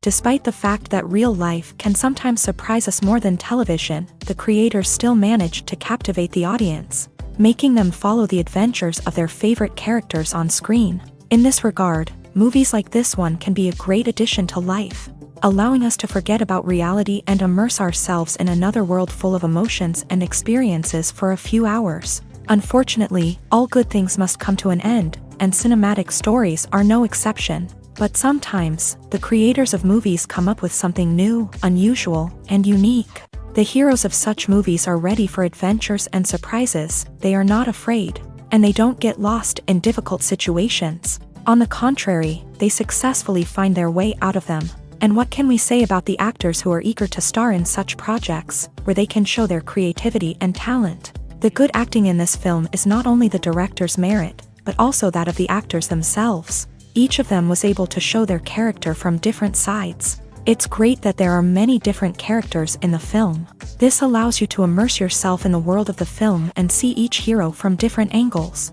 Despite the fact that real life can sometimes surprise us more than television, the creators still manage to captivate the audience, making them follow the adventures of their favorite characters on screen. In this regard, movies like this one can be a great addition to life, allowing us to forget about reality and immerse ourselves in another world full of emotions and experiences for a few hours. Unfortunately, all good things must come to an end, and cinematic stories are no exception. But sometimes, the creators of movies come up with something new, unusual, and unique. The heroes of such movies are ready for adventures and surprises, they are not afraid, and they don't get lost in difficult situations. On the contrary, they successfully find their way out of them. And what can we say about the actors who are eager to star in such projects, where they can show their creativity and talent? The good acting in this film is not only the director's merit, but also that of the actors themselves. Each of them was able to show their character from different sides. It's great that there are many different characters in the film. This allows you to immerse yourself in the world of the film and see each hero from different angles.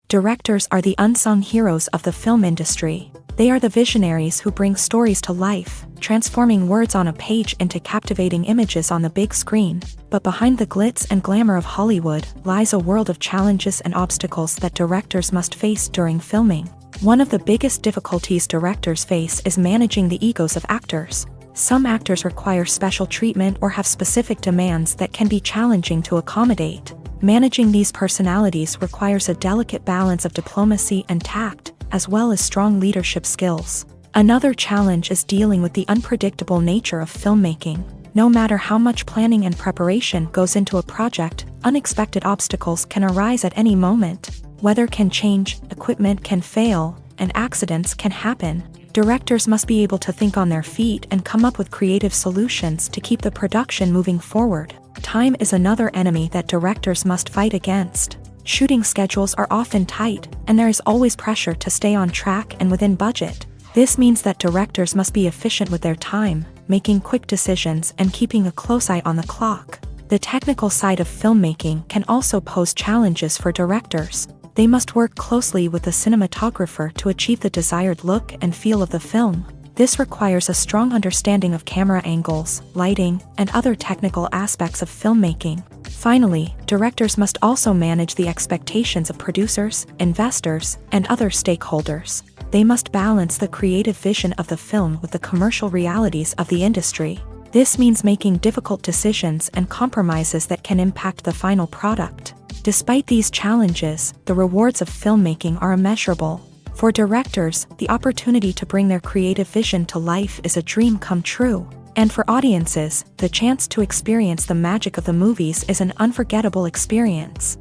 Directors are the unsung heroes of the film industry. They are the visionaries who bring stories to life, transforming words on a page into captivating images on the big screen. But behind the glitz and glamour of Hollywood lies a world of challenges and obstacles that directors must face during filming. One of the biggest difficulties directors face is managing the egos of actors. Some actors require special treatment or have specific demands that can be challenging to accommodate. Managing these personalities requires a delicate balance of diplomacy and tact, as well as strong leadership skills. Another challenge is dealing with the unpredictable nature of filmmaking. No matter how much planning and preparation goes into a project, unexpected obstacles can arise at any moment. Weather can change, equipment can fail, and accidents can happen. Directors must be able to think on their feet and come up with creative solutions to keep the production moving forward. Time is another enemy that directors must fight against. Shooting schedules are often tight, and there is always pressure to stay on track and within budget. This means that directors must be efficient with their time, making quick decisions and keeping a close eye on the clock. The technical side of filmmaking can also pose challenges for directors. They must work closely with the cinematographer to achieve the desired look and feel of the film. This requires a strong understanding of camera angles, lighting, and other technical aspects of filmmaking. Finally, directors must also manage the expectations of producers, investors, and other stakeholders. They must balance the creative vision of the film with the commercial realities of the industry. This means making difficult decisions and compromises that can impact the final product. Despite these challenges, the rewards of filmmaking are immeasurable. For directors, the opportunity to bring their creative vision to life is a dream come true. And for audiences, the chance to experience the magic of the movies is an unforgettable experience.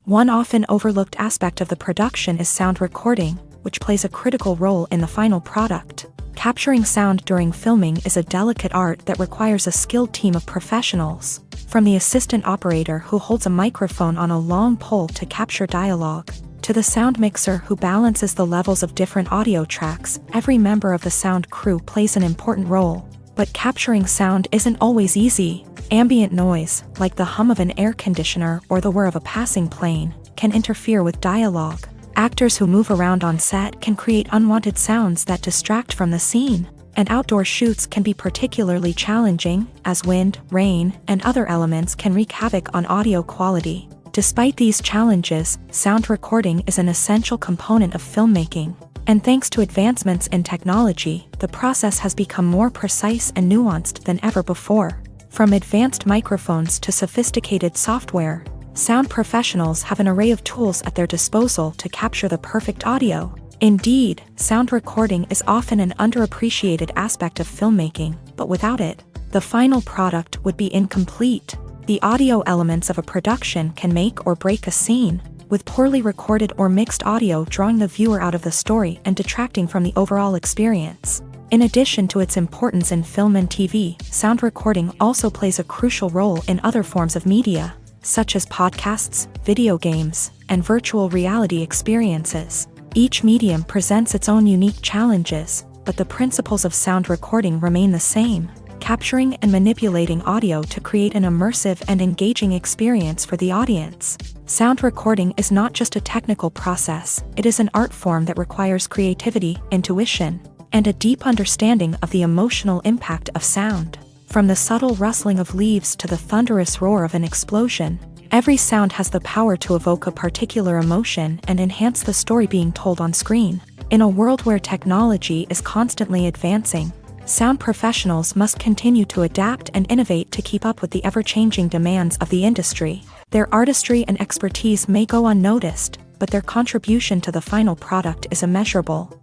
One often overlooked aspect of the production is sound recording, which plays a critical role in the final product. Capturing sound during filming is a delicate art that requires a skilled team of professionals. From the assistant operator who holds a microphone on a long pole to capture dialogue, to the sound mixer who balances the levels of different audio tracks, every member of the sound crew plays an important role. But capturing sound isn't always easy. Ambient noise, like the hum of an air conditioner or the whir of a passing plane, can interfere with dialogue. Actors who move around on set can create unwanted sounds that distract from the scene. And outdoor shoots can be particularly challenging, as wind, rain, and other elements can wreak havoc on audio quality. Despite these challenges, sound recording is an essential component of filmmaking. And thanks to advancements in technology, the process has become more precise and nuanced than ever before. From advanced microphones to sophisticated software, sound professionals have an array of tools at their disposal to capture the perfect audio. Indeed, sound recording is often an underappreciated aspect of filmmaking, but without it, the final product would be incomplete. The audio elements of a production can make or break a scene, with poorly recorded or mixed audio drawing the viewer out of the story and detracting from the overall experience. In addition to its importance in film and TV, sound recording also plays a crucial role in other forms of media, such as podcasts, video games, and virtual reality experiences. Each medium presents its own unique challenges, but the principles of sound recording remain the same. capturing and manipulating audio to create an immersive and engaging experience for the audience. Sound recording is not just a technical process, it is an art form that requires creativity, intuition, and a deep understanding of the emotional impact of sound. From the subtle rustling of leaves to the thunderous roar of an explosion, every sound has the power to evoke a particular emotion and enhance the story being told on screen. In a world where technology is constantly advancing, sound professionals must continue to adapt and innovate to keep up with the ever-changing demands of the industry. Their artistry and expertise may go unnoticed, but their contribution to the final product is immeasurable.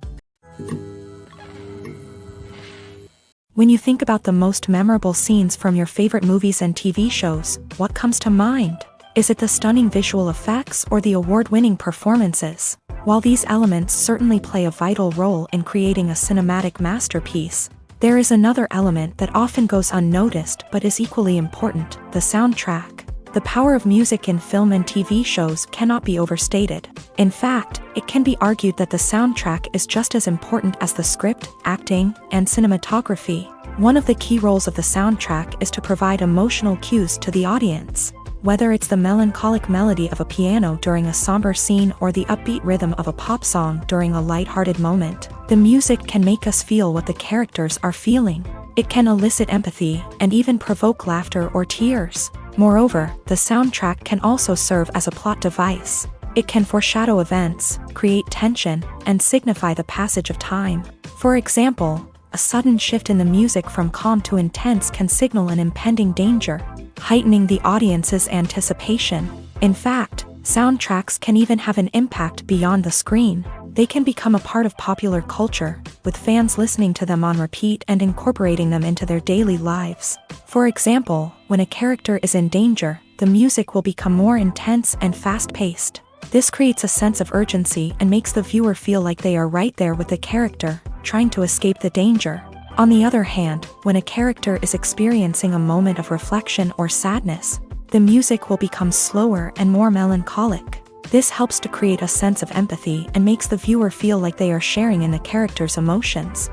When you think about the most memorable scenes from your favorite movies and TV shows, what comes to mind? Is it the stunning visual effects or the award-winning performances? While these elements certainly play a vital role in creating a cinematic masterpiece, there is another element that often goes unnoticed but is equally important: the soundtrack. The power of music in film and TV shows cannot be overstated. In fact, it can be argued that the soundtrack is just as important as the script, acting, and cinematography. One of the key roles of the soundtrack is to provide emotional cues to the audience. Whether it's the melancholic melody of a piano during a somber scene or the upbeat rhythm of a pop song during a lighthearted moment, the music can make us feel what the characters are feeling. It can elicit empathy and even provoke laughter or tears. Moreover, the soundtrack can also serve as a plot device. It can foreshadow events, create tension, and signify the passage of time. For example, a sudden shift in the music from calm to intense can signal an impending danger, heightening the audience's anticipation. In fact, soundtracks can even have an impact beyond the screen. They can become a part of popular culture, with fans listening to them on repeat and incorporating them into their daily lives. For example, when a character is in danger, the music will become more intense and fast-paced. This creates a sense of urgency and makes the viewer feel like they are right there with the character, trying to escape the danger. On the other hand, when a character is experiencing a moment of reflection or sadness, the music will become slower and more melancholic. This helps to create a sense of empathy and makes the viewer feel like they are sharing in the character's emotions.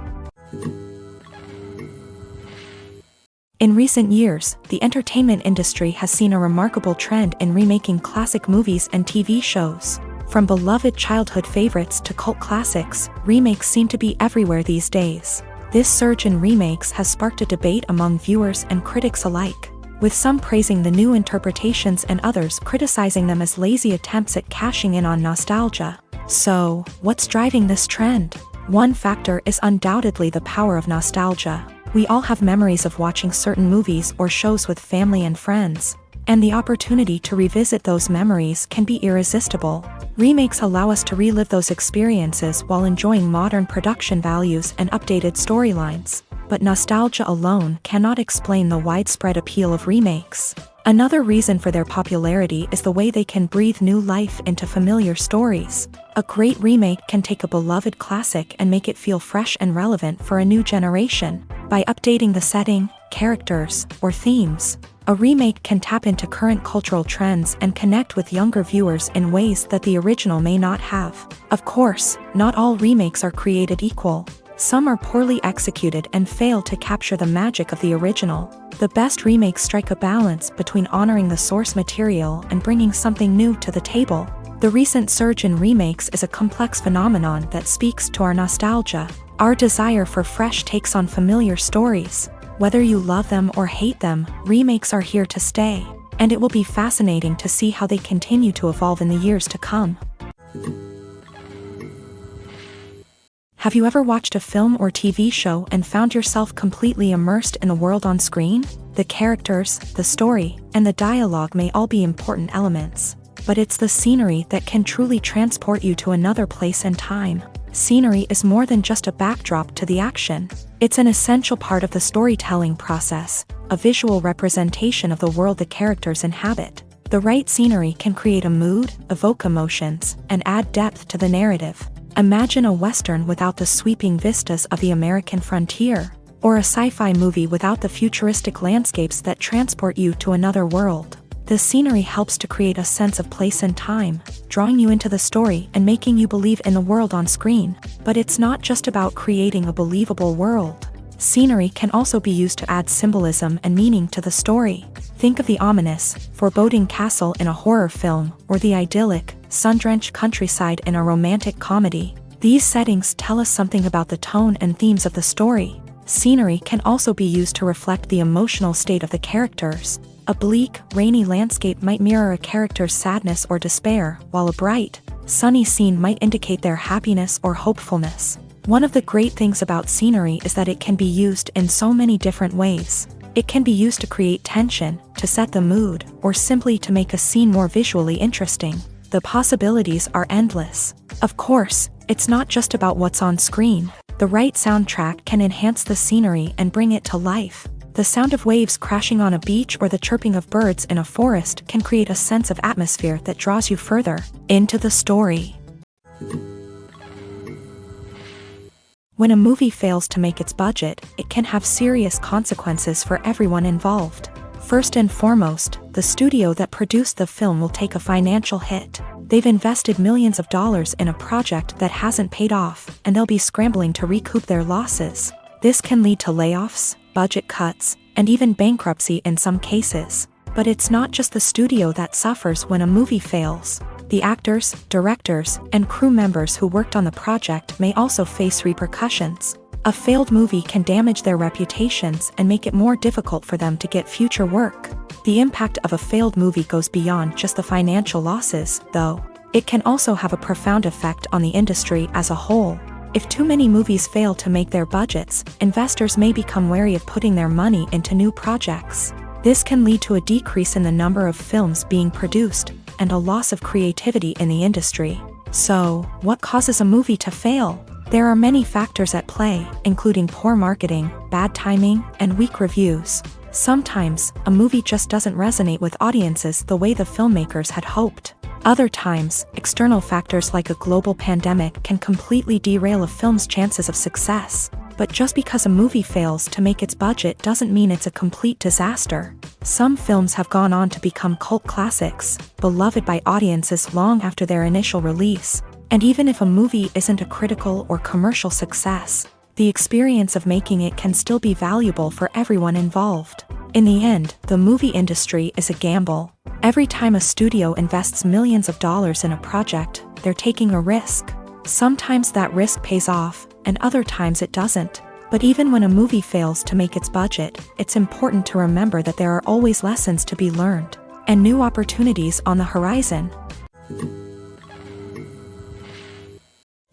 In recent years, the entertainment industry has seen a remarkable trend in remaking classic movies and TV shows. From beloved childhood favorites to cult classics, remakes seem to be everywhere these days. This surge in remakes has sparked a debate among viewers and critics alike, with some praising the new interpretations and others criticizing them as lazy attempts at cashing in on nostalgia. So, what's driving this trend? One factor is undoubtedly the power of nostalgia. We all have memories of watching certain movies or shows with family and friends, and the opportunity to revisit those memories can be irresistible. Remakes allow us to relive those experiences while enjoying modern production values and updated storylines. But nostalgia alone cannot explain the widespread appeal of remakes. Another reason for their popularity is the way they can breathe new life into familiar stories. A great remake can take a beloved classic and make it feel fresh and relevant for a new generation. By updating the setting, characters, or themes, a remake can tap into current cultural trends and connect with younger viewers in ways that the original may not have. Of course, not all remakes are created equal. Some are poorly executed and fail to capture the magic of the original. The best remakes strike a balance between honoring the source material and bringing something new to the table. The recent surge in remakes is a complex phenomenon that speaks to our nostalgia, our desire for fresh takes on familiar stories. Whether you love them or hate them, remakes are here to stay, and it will be fascinating to see how they continue to evolve in the years to come. Have you ever watched a film or TV show and found yourself completely immersed in the world on screen? The characters, the story, and the dialogue may all be important elements, but it's the scenery that can truly transport you to another place and time. Scenery is more than just a backdrop to the action. It's an essential part of the storytelling process, a visual representation of the world the characters inhabit. The right scenery can create a mood, evoke emotions, and add depth to the narrative. Imagine a Western without the sweeping vistas of the American frontier, or a sci-fi movie without the futuristic landscapes that transport you to another world. The scenery helps to create a sense of place and time, drawing you into the story and making you believe in the world on screen. But it's not just about creating a believable world. Scenery can also be used to add symbolism and meaning to the story. Think of the ominous, foreboding castle in a horror film, or the idyllic, sun-drenched countryside in a romantic comedy. These settings tell us something about the tone and themes of the story. Scenery can also be used to reflect the emotional state of the characters. A bleak, rainy landscape might mirror a character's sadness or despair, while a bright, sunny scene might indicate their happiness or hopefulness. One of the great things about scenery is that it can be used in so many different ways. It can be used to create tension, to set the mood, or simply to make a scene more visually interesting. The possibilities are endless. Of course, it's not just about what's on screen. The right soundtrack can enhance the scenery and bring it to life. The sound of waves crashing on a beach or the chirping of birds in a forest can create a sense of atmosphere that draws you further into the story. When a movie fails to make its budget, it can have serious consequences for everyone involved. First and foremost, the studio that produced the film will take a financial hit. They've invested millions of dollars in a project that hasn't paid off, and they'll be scrambling to recoup their losses. This can lead to layoffs, budget cuts, and even bankruptcy in some cases. But it's not just the studio that suffers when a movie fails. The actors, directors, and crew members who worked on the project may also face repercussions. A failed movie can damage their reputations and make it more difficult for them to get future work. The impact of a failed movie goes beyond just the financial losses, though. It can also have a profound effect on the industry as a whole. If too many movies fail to make their budgets, investors may become wary of putting their money into new projects. This can lead to a decrease in the number of films being produced, and a loss of creativity in the industry. So, what causes a movie to fail? There are many factors at play, including poor marketing, bad timing, and weak reviews. Sometimes, a movie just doesn't resonate with audiences the way the filmmakers had hoped. Other times, external factors like a global pandemic can completely derail a film's chances of success. But just because a movie fails to make its budget doesn't mean it's a complete disaster. Some films have gone on to become cult classics, beloved by audiences long after their initial release. And even if a movie isn't a critical or commercial success, the experience of making it can still be valuable for everyone involved. In the end, the movie industry is a gamble. Every time a studio invests millions of dollars in a project, they're taking a risk. Sometimes that risk pays off, and other times it doesn't. But even when a movie fails to make its budget, it's important to remember that there are always lessons to be learned, and new opportunities on the horizon.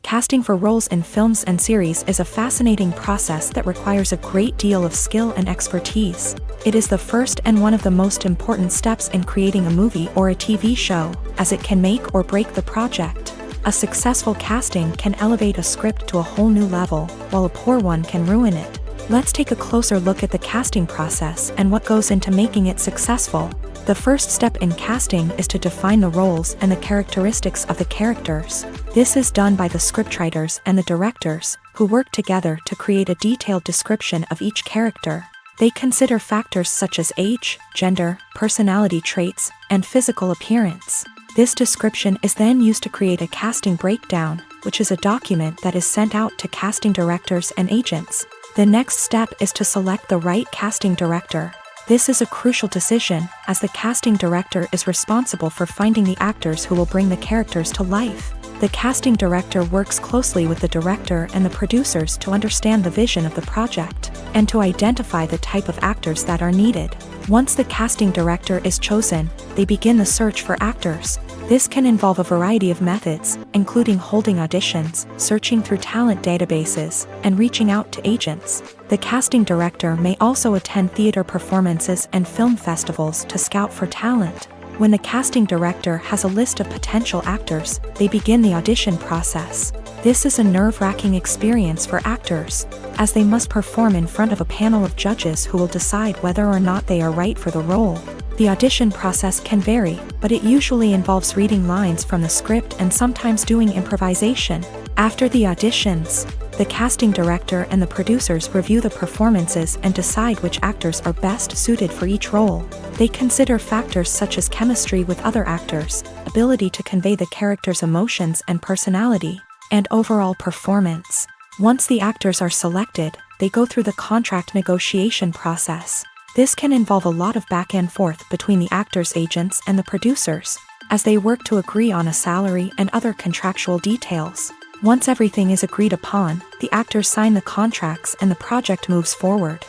Casting for roles in films and series is a fascinating process that requires a great deal of skill and expertise. It is the first and one of the most important steps in creating a movie or a TV show, as it can make or break the project. A successful casting can elevate a script to a whole new level, while a poor one can ruin it. Let's take a closer look at the casting process and what goes into making it successful. The first step in casting is to define the roles and the characteristics of the characters. This is done by the scriptwriters and the directors, who work together to create a detailed description of each character. They consider factors such as age, gender, personality traits, and physical appearance. This description is then used to create a casting breakdown, which is a document that is sent out to casting directors and agents. The next step is to select the right casting director. This is a crucial decision, as the casting director is responsible for finding the actors who will bring the characters to life. The casting director works closely with the director and the producers to understand the vision of the project, and to identify the type of actors that are needed. Once the casting director is chosen, they begin the search for actors. This can involve a variety of methods, including holding auditions, searching through talent databases, and reaching out to agents. The casting director may also attend theater performances and film festivals to scout for talent. When the casting director has a list of potential actors, they begin the audition process. This is a nerve-wracking experience for actors, as they must perform in front of a panel of judges who will decide whether or not they are right for the role. The audition process can vary, but it usually involves reading lines from the script and sometimes doing improvisation. After the auditions, the casting director and the producers review the performances and decide which actors are best suited for each role. They consider factors such as chemistry with other actors, ability to convey the character's emotions and personality, and overall performance. Once the actors are selected, they go through the contract negotiation process. This can involve a lot of back and forth between the actors' agents and the producers, as they work to agree on a salary and other contractual details. Once everything is agreed upon, the actors sign the contracts and the project moves forward.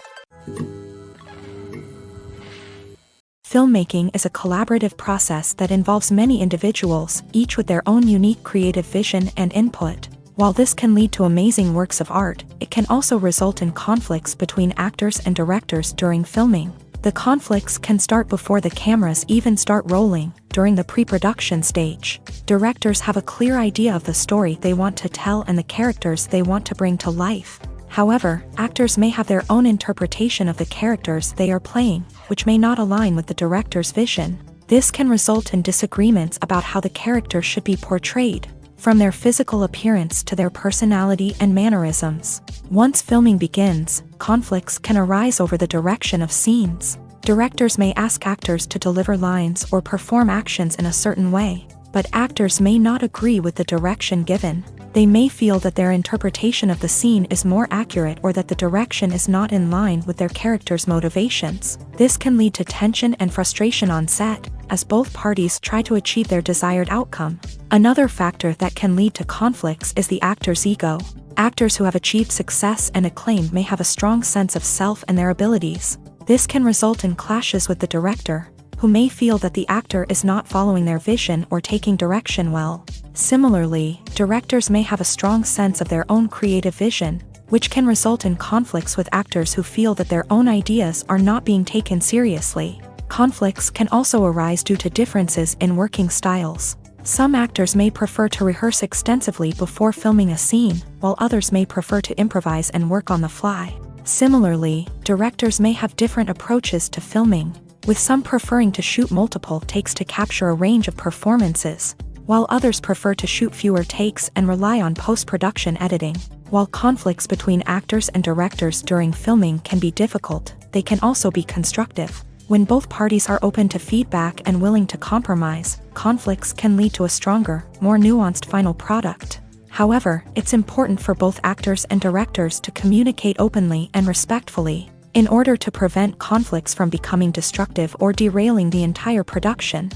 Filmmaking is a collaborative process that involves many individuals, each with their own unique creative vision and input. While this can lead to amazing works of art, it can also result in conflicts between actors and directors during filming. The conflicts can start before the cameras even start rolling, during the pre-production stage. Directors have a clear idea of the story they want to tell and the characters they want to bring to life. However, actors may have their own interpretation of the characters they are playing, which may not align with the director's vision. This can result in disagreements about how the character should be portrayed, from their physical appearance to their personality and mannerisms. Once filming begins, conflicts can arise over the direction of scenes. Directors may ask actors to deliver lines or perform actions in a certain way, but actors may not agree with the direction given. They may feel that their interpretation of the scene is more accurate or that the direction is not in line with their character's motivations. This can lead to tension and frustration on set, as both parties try to achieve their desired outcome. Another factor that can lead to conflicts is the actor's ego. Actors who have achieved success and acclaim may have a strong sense of self and their abilities. This can result in clashes with the director, who may feel that the actor is not following their vision or taking direction well. Similarly, directors may have a strong sense of their own creative vision, which can result in conflicts with actors who feel that their own ideas are not being taken seriously. Conflicts can also arise due to differences in working styles. Some actors may prefer to rehearse extensively before filming a scene, while others may prefer to improvise and work on the fly. Similarly, directors may have different approaches to filming, with some preferring to shoot multiple takes to capture a range of performances, while others prefer to shoot fewer takes and rely on post-production editing. While conflicts between actors and directors during filming can be difficult, they can also be constructive. When both parties are open to feedback and willing to compromise, conflicts can lead to a stronger, more nuanced final product. However, it's important for both actors and directors to communicate openly and respectfully, in order to prevent conflicts from becoming destructive or derailing the entire production.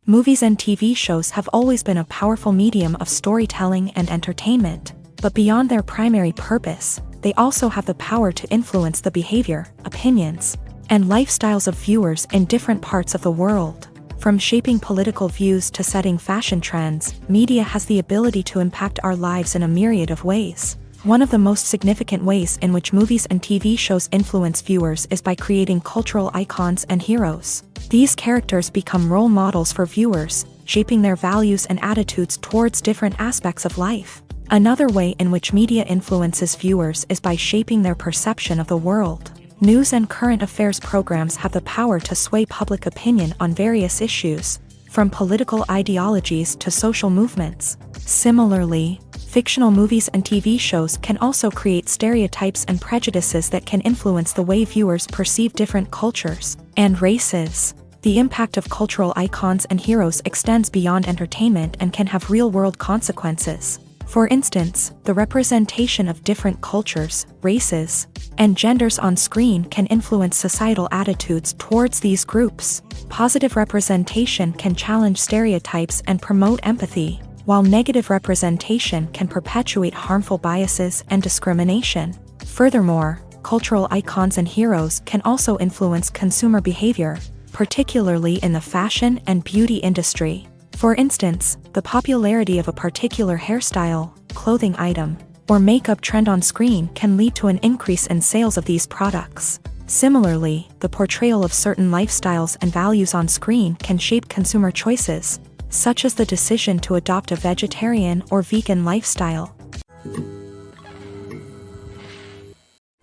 Movies and TV shows have always been a powerful medium of storytelling and entertainment, but beyond their primary purpose, they also have the power to influence the behavior, opinions, and lifestyles of viewers in different parts of the world. From shaping political views to setting fashion trends, media has the ability to impact our lives in a myriad of ways. One of the most significant ways in which movies and TV shows influence viewers is by creating cultural icons and heroes. These characters become role models for viewers, shaping their values and attitudes towards different aspects of life. Another way in which media influences viewers is by shaping their perception of the world. News and current affairs programs have the power to sway public opinion on various issues, from political ideologies to social movements. Similarly, fictional movies and TV shows can also create stereotypes and prejudices that can influence the way viewers perceive different cultures and races. The impact of cultural icons and heroes extends beyond entertainment and can have real-world consequences. For instance, the representation of different cultures, races, and genders on screen can influence societal attitudes towards these groups. Positive representation can challenge stereotypes and promote empathy, while negative representation can perpetuate harmful biases and discrimination. Furthermore, cultural icons and heroes can also influence consumer behavior, particularly in the fashion and beauty industry. For instance, the popularity of a particular hairstyle, clothing item, or makeup trend on screen can lead to an increase in sales of these products. Similarly, the portrayal of certain lifestyles and values on screen can shape consumer choices, such as the decision to adopt a vegetarian or vegan lifestyle.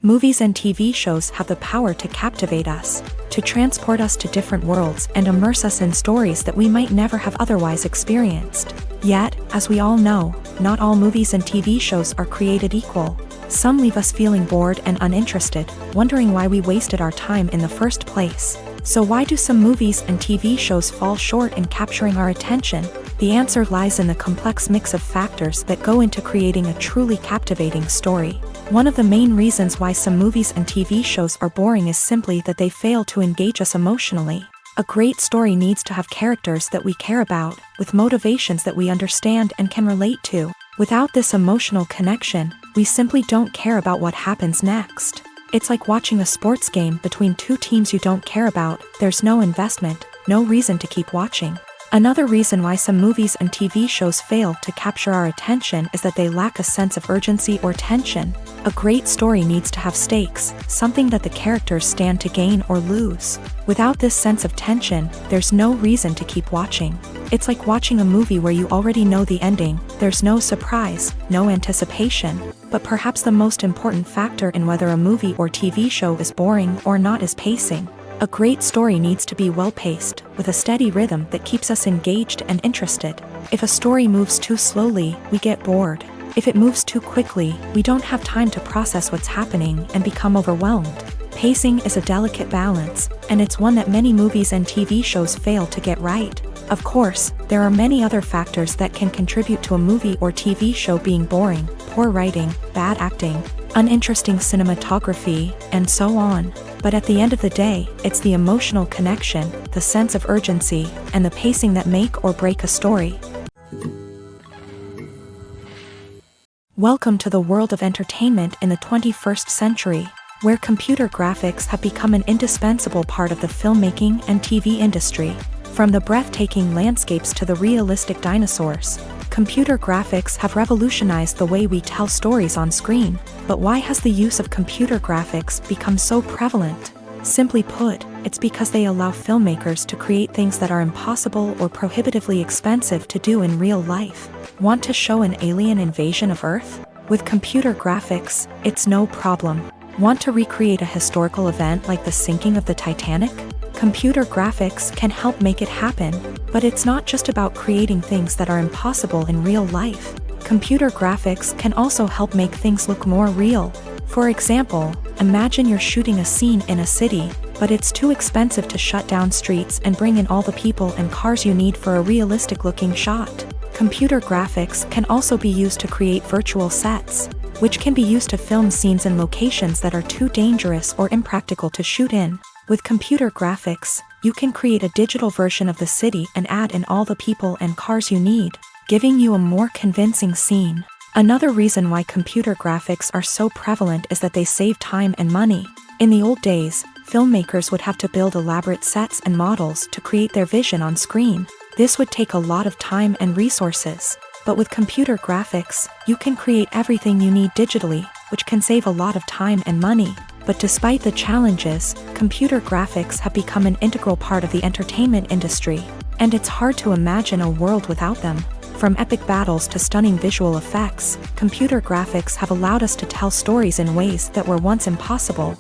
Movies and TV shows have the power to captivate us, to transport us to different worlds and immerse us in stories that we might never have otherwise experienced. Yet, as we all know, not all movies and TV shows are created equal. Some leave us feeling bored and uninterested, wondering why we wasted our time in the first place. So why do some movies and TV shows fall short in capturing our attention? The answer lies in the complex mix of factors that go into creating a truly captivating story. One of the main reasons why some movies and TV shows are boring is simply that they fail to engage us emotionally. A great story needs to have characters that we care about, with motivations that we understand and can relate to. Without this emotional connection, we simply don't care about what happens next. It's like watching a sports game between two teams you don't care about. There's no investment, no reason to keep watching. Another reason why some movies and TV shows fail to capture our attention is that they lack a sense of urgency or tension. A great story needs to have stakes, something that the characters stand to gain or lose. Without this sense of tension, there's no reason to keep watching. It's like watching a movie where you already know the ending. There's no surprise, no anticipation. But perhaps the most important factor in whether a movie or TV show is boring or not is pacing. A great story needs to be well-paced, with a steady rhythm that keeps us engaged and interested. If a story moves too slowly, we get bored. If it moves too quickly, we don't have time to process what's happening and become overwhelmed. Pacing is a delicate balance, and it's one that many movies and TV shows fail to get right. Of course, there are many other factors that can contribute to a movie or TV show being boring: poor writing, bad acting, uninteresting cinematography, and so on. But at the end of the day, it's the emotional connection, the sense of urgency, and the pacing that make or break a story. Welcome to the world of entertainment in the 21st century, where computer graphics have become an indispensable part of the filmmaking and TV industry. From the breathtaking landscapes to the realistic dinosaurs, computer graphics have revolutionized the way we tell stories on screen. But why has the use of computer graphics become so prevalent? Simply put, it's because they allow filmmakers to create things that are impossible or prohibitively expensive to do in real life. Want to show an alien invasion of Earth? With computer graphics, it's no problem. Want to recreate a historical event like the sinking of the Titanic? Computer graphics can help make it happen, but it's not just about creating things that are impossible in real life. Computer graphics can also help make things look more real. For example, imagine you're shooting a scene in a city, but it's too expensive to shut down streets and bring in all the people and cars you need for a realistic-looking shot. Computer graphics can also be used to create virtual sets, which can be used to film scenes in locations that are too dangerous or impractical to shoot in. With computer graphics, you can create a digital version of the city and add in all the people and cars you need, giving you a more convincing scene. Another reason why computer graphics are so prevalent is that they save time and money. In the old days, filmmakers would have to build elaborate sets and models to create their vision on screen. This would take a lot of time and resources. But with computer graphics, you can create everything you need digitally, which can save a lot of time and money. But despite the challenges, computer graphics have become an integral part of the entertainment industry, and it's hard to imagine a world without them. From epic battles to stunning visual effects, computer graphics have allowed us to tell stories in ways that were once impossible.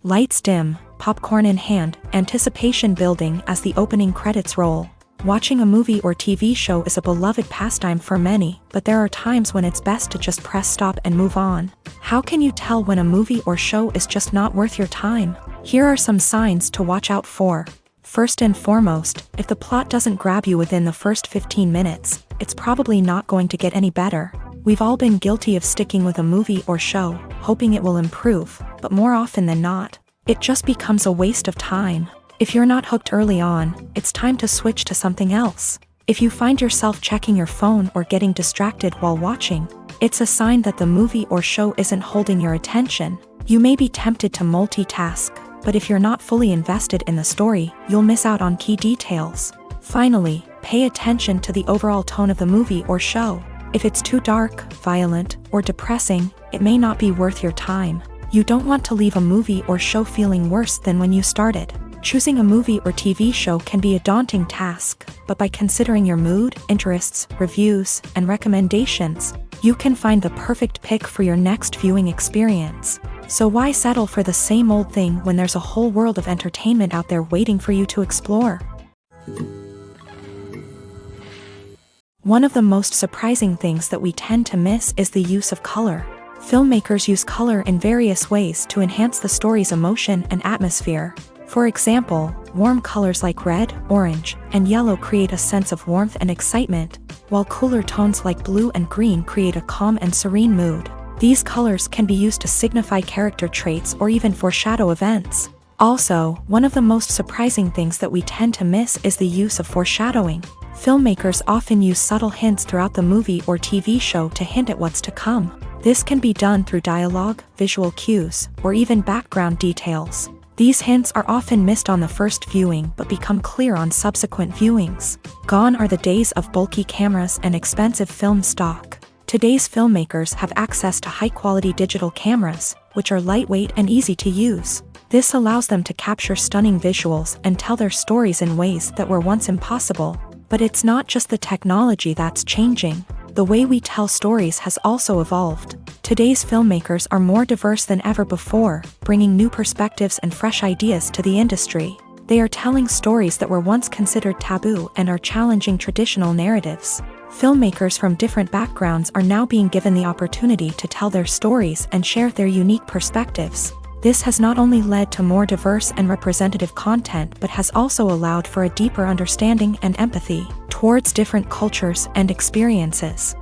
Lights dim, popcorn in hand, anticipation building as the opening credits roll. Watching a movie or TV show is a beloved pastime for many, but there are times when it's best to just press stop and move on. How can you tell when a movie or show is just not worth your time? Here are some signs to watch out for. First and foremost, if the plot doesn't grab you within the first 15 minutes, it's probably not going to get any better. We've all been guilty of sticking with a movie or show, hoping it will improve, but more often than not, it just becomes a waste of time. If you're not hooked early on, it's time to switch to something else. If you find yourself checking your phone or getting distracted while watching, it's a sign that the movie or show isn't holding your attention. You may be tempted to multitask, but if you're not fully invested in the story, you'll miss out on key details. Finally, pay attention to the overall tone of the movie or show. If it's too dark, violent, or depressing, it may not be worth your time. You don't want to leave a movie or show feeling worse than when you started. Choosing a movie or TV show can be a daunting task, but by considering your mood, interests, reviews, and recommendations, you can find the perfect pick for your next viewing experience. So why settle for the same old thing when there's a whole world of entertainment out there waiting for you to explore? One of the most surprising things that we tend to miss is the use of color. Filmmakers use color in various ways to enhance the story's emotion and atmosphere. For example, warm colors like red, orange, and yellow create a sense of warmth and excitement, while cooler tones like blue and green create a calm and serene mood. These colors can be used to signify character traits or even foreshadow events. Also, one of the most surprising things that we tend to miss is the use of foreshadowing. Filmmakers often use subtle hints throughout the movie or TV show to hint at what's to come. This can be done through dialogue, visual cues, or even background details. These hints are often missed on the first viewing but become clear on subsequent viewings. Gone are the days of bulky cameras and expensive film stock. Today's filmmakers have access to high-quality digital cameras, which are lightweight and easy to use. This allows them to capture stunning visuals and tell their stories in ways that were once impossible. But it's not just the technology that's changing. The way we tell stories has also evolved. Today's filmmakers are more diverse than ever before, bringing new perspectives and fresh ideas to the industry. They are telling stories that were once considered taboo and are challenging traditional narratives. Filmmakers from different backgrounds are now being given the opportunity to tell their stories and share their unique perspectives. This has not only led to more diverse and representative content but has also allowed for a deeper understanding and empathy towards different cultures and experiences.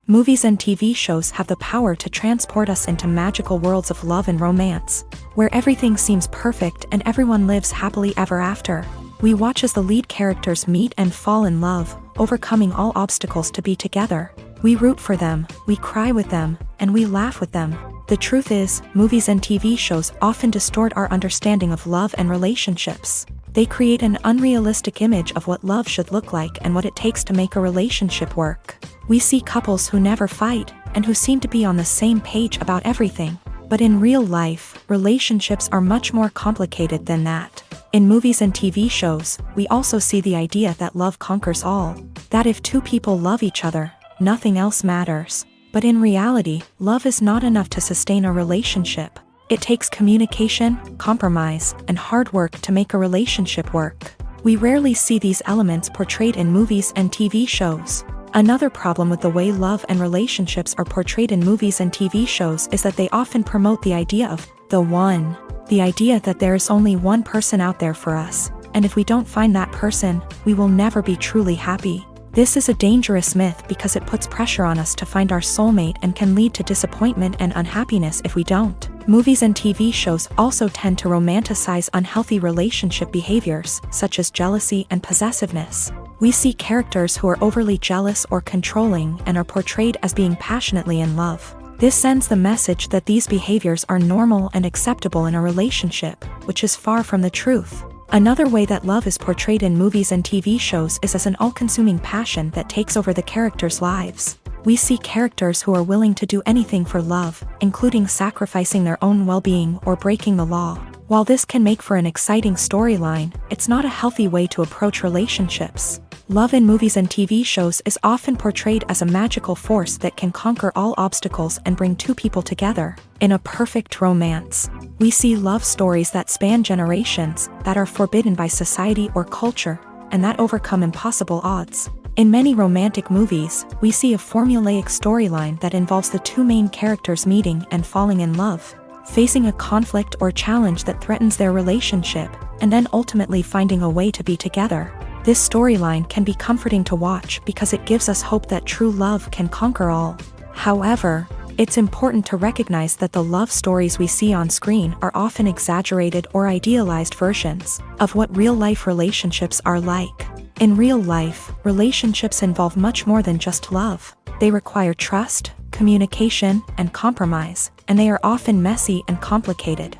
Movies and TV shows have the power to transport us into magical worlds of love and romance, where everything seems perfect and everyone lives happily ever after. We watch as the lead characters meet and fall in love, overcoming all obstacles to be together. We root for them, we cry with them, and we laugh with them. The truth is, movies and TV shows often distort our understanding of love and relationships. They create an unrealistic image of what love should look like and what it takes to make a relationship work. We see couples who never fight, and who seem to be on the same page about everything. But in real life, relationships are much more complicated than that. In movies and TV shows, we also see the idea that love conquers all. That if two people love each other, nothing else matters. But in reality, love is not enough to sustain a relationship. It takes communication, compromise, and hard work to make a relationship work. We rarely see these elements portrayed in movies and TV shows. Another problem with the way love and relationships are portrayed in movies and TV shows is that they often promote the idea of the one. The idea that there is only one person out there for us, and if we don't find that person, we will never be truly happy. This is a dangerous myth because it puts pressure on us to find our soulmate and can lead to disappointment and unhappiness if we don't. Movies and TV shows also tend to romanticize unhealthy relationship behaviors, such as jealousy and possessiveness. We see characters who are overly jealous or controlling and are portrayed as being passionately in love. This sends the message that these behaviors are normal and acceptable in a relationship, which is far from the truth. Another way that love is portrayed in movies and TV shows is as an all-consuming passion that takes over the characters' lives. We see characters who are willing to do anything for love, including sacrificing their own well-being or breaking the law. While this can make for an exciting storyline, it's not a healthy way to approach relationships. Love in movies and TV shows is often portrayed as a magical force that can conquer all obstacles and bring two people together in a perfect romance. We see love stories that span generations, that are forbidden by society or culture, and that overcome impossible odds. In many romantic movies, we see a formulaic storyline that involves the two main characters meeting and falling in love, facing a conflict or challenge that threatens their relationship, and then ultimately finding a way to be together. This storyline can be comforting to watch because it gives us hope that true love can conquer all. However, it's important to recognize that the love stories we see on screen are often exaggerated or idealized versions of what real-life relationships are like. In real life, relationships involve much more than just love. They require trust, communication, and compromise, and they are often messy and complicated.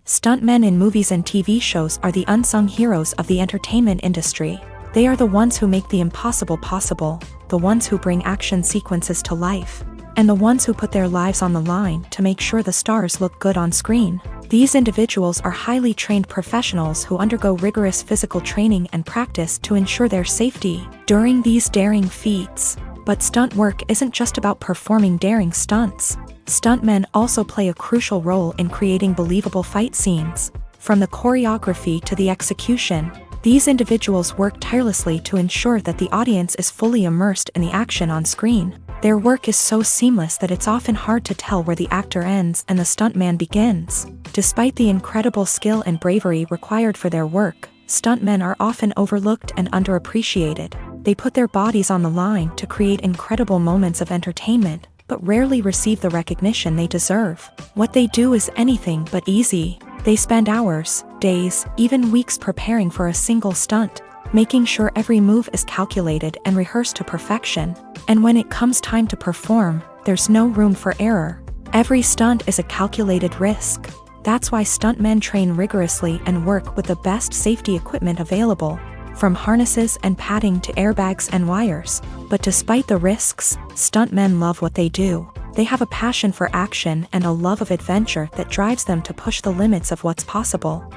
Stuntmen in movies and TV shows are the unsung heroes of the entertainment industry. They are the ones who make the impossible possible, the ones who bring action sequences to life, and the ones who put their lives on the line to make sure the stars look good on screen. These individuals are highly trained professionals who undergo rigorous physical training and practice to ensure their safety during these daring feats. But stunt work isn't just about performing daring stunts. Stuntmen also play a crucial role in creating believable fight scenes. From the choreography to the execution, These individuals work tirelessly to ensure that the audience is fully immersed in the action on screen. Their work is so seamless that it's often hard to tell where the actor ends and the stuntman begins. Despite the incredible skill and bravery required for their work, stuntmen are often overlooked and underappreciated. They put their bodies on the line to create incredible moments of entertainment, but rarely receive the recognition they deserve. What they do is anything but easy. They spend hours, days, even weeks preparing for a single stunt, making sure every move is calculated and rehearsed to perfection. And when it comes time to perform, there's no room for error. Every stunt is a calculated risk. That's why stuntmen train rigorously and work with the best safety equipment available, from harnesses and padding to airbags and wires. But despite the risks, stuntmen love what they do. They have a passion for action and a love of adventure that drives them to push the limits of what's possible.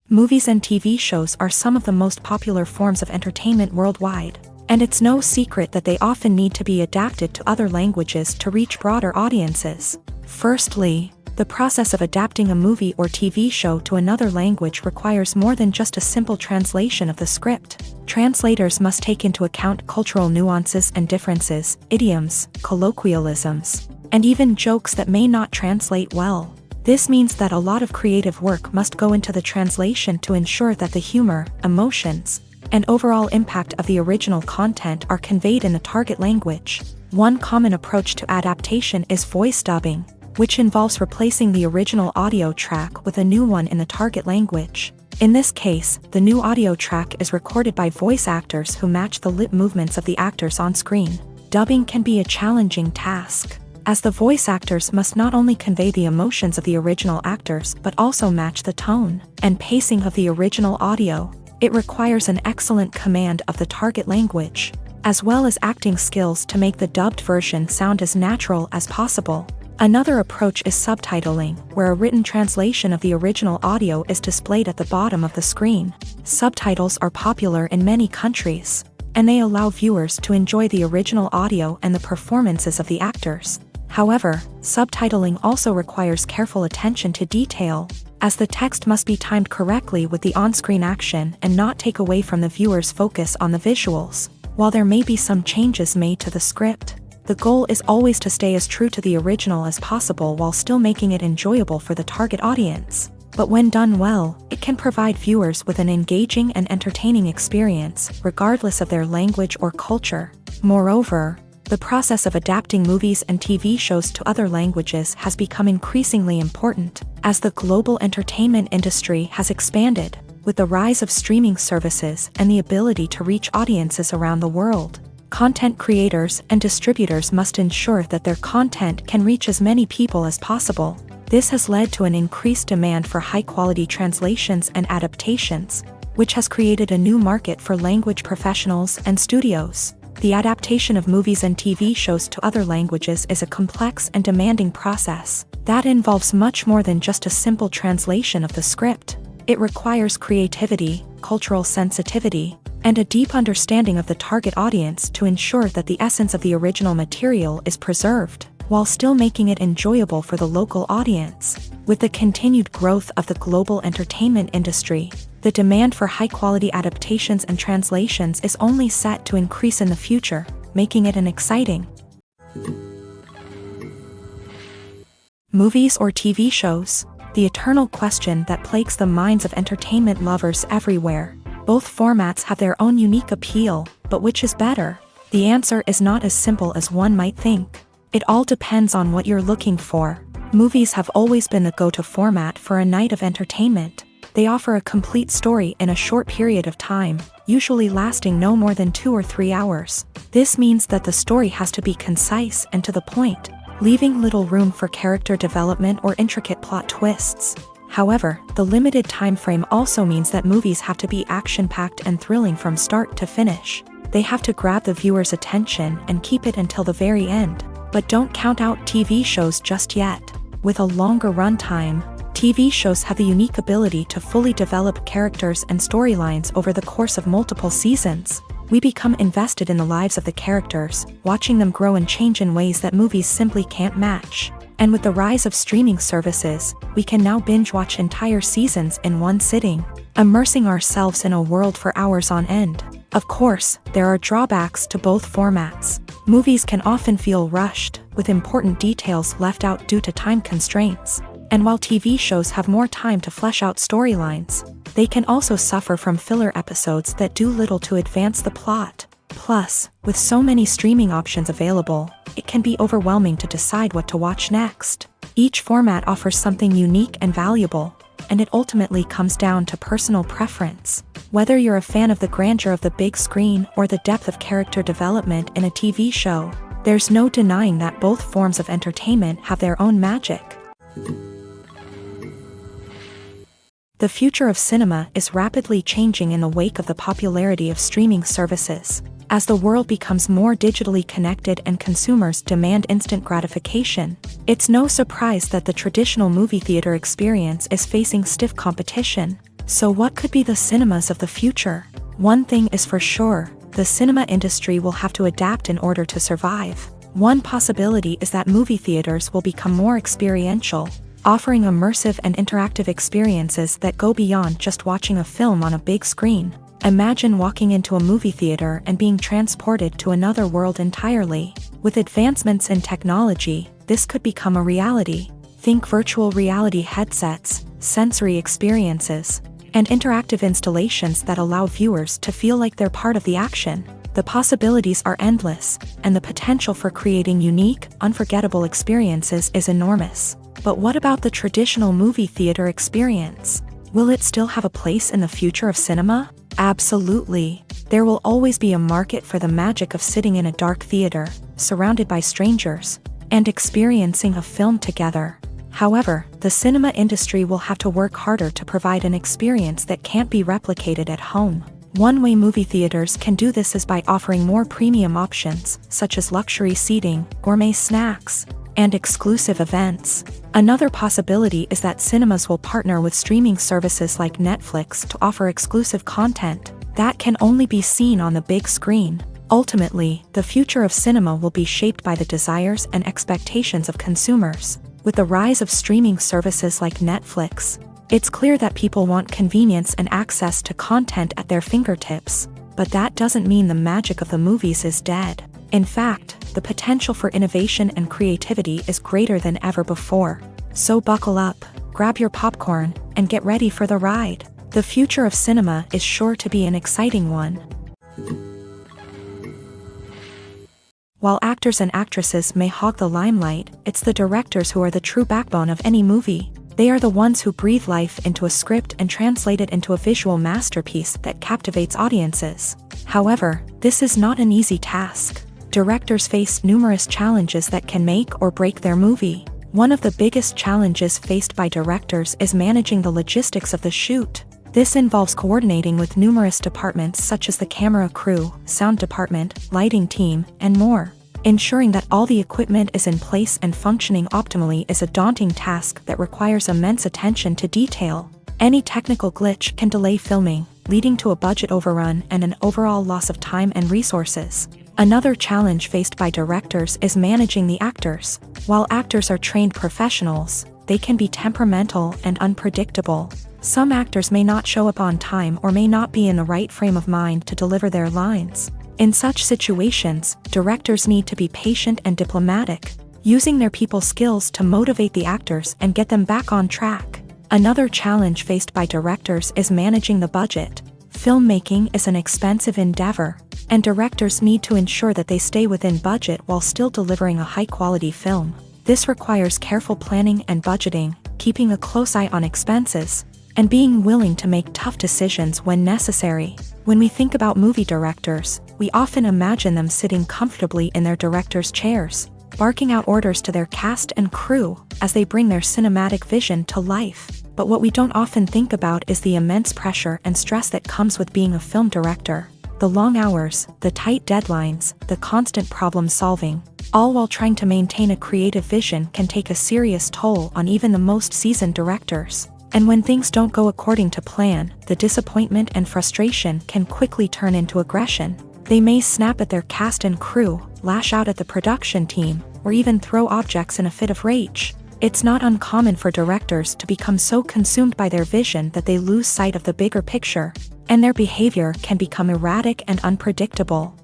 Movies and TV shows are some of the most popular forms of entertainment worldwide, and it's no secret that they often need to be adapted to other languages to reach broader audiences. Firstly, the process of adapting a movie or TV show to another language requires more than just a simple translation of the script. Translators must take into account cultural nuances and differences, idioms, colloquialisms, and even jokes that may not translate well. This means that a lot of creative work must go into the translation to ensure that the humor, emotions, and overall impact of the original content are conveyed in the target language. One common approach to adaptation is voice dubbing, which involves replacing the original audio track with a new one in the target language. In this case, the new audio track is recorded by voice actors who match the lip movements of the actors on screen. Dubbing can be a challenging task, as the voice actors must not only convey the emotions of the original actors but also match the tone and pacing of the original audio. It requires an excellent command of the target language, as well as acting skills to make the dubbed version sound as natural as possible. Another approach is subtitling, where a written translation of the original audio is displayed at the bottom of the screen. Subtitles are popular in many countries, and they allow viewers to enjoy the original audio and the performances of the actors. However, subtitling also requires careful attention to detail, as the text must be timed correctly with the on-screen action and not take away from the viewer's focus on the visuals. While there may be some changes made to the script, the goal is always to stay as true to the original as possible while still making it enjoyable for the target audience. But when done well, it can provide viewers with an engaging and entertaining experience, regardless of their language or culture. Moreover, the process of adapting movies and TV shows to other languages has become increasingly important, as the global entertainment industry has expanded, with the rise of streaming services and the ability to reach audiences around the world. Content creators and distributors must ensure that their content can reach as many people as possible. This has led to an increased demand for high-quality translations and adaptations, which has created a new market for language professionals and studios. The adaptation of movies and TV shows to other languages is a complex and demanding process that involves much more than just a simple translation of the script. It requires creativity, cultural sensitivity, and a deep understanding of the target audience to ensure that the essence of the original material is preserved, while still making it enjoyable for the local audience. With the continued growth of the global entertainment industry, the demand for high-quality adaptations and translations is only set to increase in the future, making it an exciting movies or TV shows. The eternal question that plagues the minds of entertainment lovers everywhere. Both formats have their own unique appeal, but which is better? The answer is not as simple as one might think. It all depends on what you're looking for. Movies have always been the go-to format for a night of entertainment. They offer a complete story in a short period of time, usually lasting no more than 2 or 3 hours. This means that the story has to be concise and to the point, leaving little room for character development or intricate plot twists. However, the limited time frame also means that movies have to be action-packed and thrilling from start to finish. They have to grab the viewer's attention and keep it until the very end. But don't count out TV shows just yet. With a longer runtime, TV shows have the unique ability to fully develop characters and storylines over the course of multiple seasons. We become invested in the lives of the characters, watching them grow and change in ways that movies simply can't match. And with the rise of streaming services, we can now binge-watch entire seasons in one sitting, immersing ourselves in a world for hours on end. Of course, there are drawbacks to both formats. Movies can often feel rushed, with important details left out due to time constraints. And while TV shows have more time to flesh out storylines, they can also suffer from filler episodes that do little to advance the plot. Plus, with so many streaming options available, it can be overwhelming to decide what to watch next. Each format offers something unique and valuable, and it ultimately comes down to personal preference. Whether you're a fan of the grandeur of the big screen or the depth of character development in a TV show, there's no denying that both forms of entertainment have their own magic. The future of cinema is rapidly changing in the wake of the popularity of streaming services. As the world becomes more digitally connected and consumers demand instant gratification, it's no surprise that the traditional movie theater experience is facing stiff competition. So what could be the cinemas of the future? One thing is for sure, the cinema industry will have to adapt in order to survive. One possibility is that movie theaters will become more experiential, offering immersive and interactive experiences that go beyond just watching a film on a big screen. Imagine walking into a movie theater and being transported to another world entirely. With advancements in technology, this could become a reality. Think virtual reality headsets, sensory experiences, and interactive installations that allow viewers to feel like they're part of the action. The possibilities are endless, and the potential for creating unique, unforgettable experiences is enormous. But what about the traditional movie theater experience? Will it still have a place in the future of cinema? Absolutely. There will always be a market for the magic of sitting in a dark theater, surrounded by strangers, and experiencing a film together. However, the cinema industry will have to work harder to provide an experience that can't be replicated at home. One way movie theaters can do this is by offering more premium options, such as luxury seating, gourmet snacks, and exclusive events. Another possibility is that cinemas will partner with streaming services like Netflix to offer exclusive content that can only be seen on the big screen. Ultimately, the future of cinema will be shaped by the desires and expectations of consumers. With the rise of streaming services like Netflix, it's clear that people want convenience and access to content at their fingertips. But that doesn't mean the magic of the movies is dead. In fact, the potential for innovation and creativity is greater than ever before. So buckle up, grab your popcorn, and get ready for the ride. The future of cinema is sure to be an exciting one. While actors and actresses may hog the limelight, it's the directors who are the true backbone of any movie. They are the ones who breathe life into a script and translate it into a visual masterpiece that captivates audiences. However, this is not an easy task. Directors face numerous challenges that can make or break their movie. One of the biggest challenges faced by directors is managing the logistics of the shoot. This involves coordinating with numerous departments such as the camera crew, sound department, lighting team, and more. Ensuring that all the equipment is in place and functioning optimally is a daunting task that requires immense attention to detail. Any technical glitch can delay filming, leading to a budget overrun and an overall loss of time and resources. Another challenge faced by directors is managing the actors. While actors are trained professionals, they can be temperamental and unpredictable. Some actors may not show up on time or may not be in the right frame of mind to deliver their lines. In such situations, directors need to be patient and diplomatic, using their people skills to motivate the actors and get them back on track. Another challenge faced by directors is managing the budget. Filmmaking is an expensive endeavor, and directors need to ensure that they stay within budget while still delivering a high-quality film. This requires careful planning and budgeting, keeping a close eye on expenses, and being willing to make tough decisions when necessary. When we think about movie directors, we often imagine them sitting comfortably in their director's chairs, barking out orders to their cast and crew as they bring their cinematic vision to life. But what we don't often think about is the immense pressure and stress that comes with being a film director. The long hours, the tight deadlines, the constant problem solving, all while trying to maintain a creative vision can take a serious toll on even the most seasoned directors. And when things don't go according to plan, the disappointment and frustration can quickly turn into aggression. They may snap at their cast and crew, lash out at the production team, or even throw objects in a fit of rage. It's not uncommon for directors to become so consumed by their vision that they lose sight of the bigger picture, and their behavior can become erratic and unpredictable.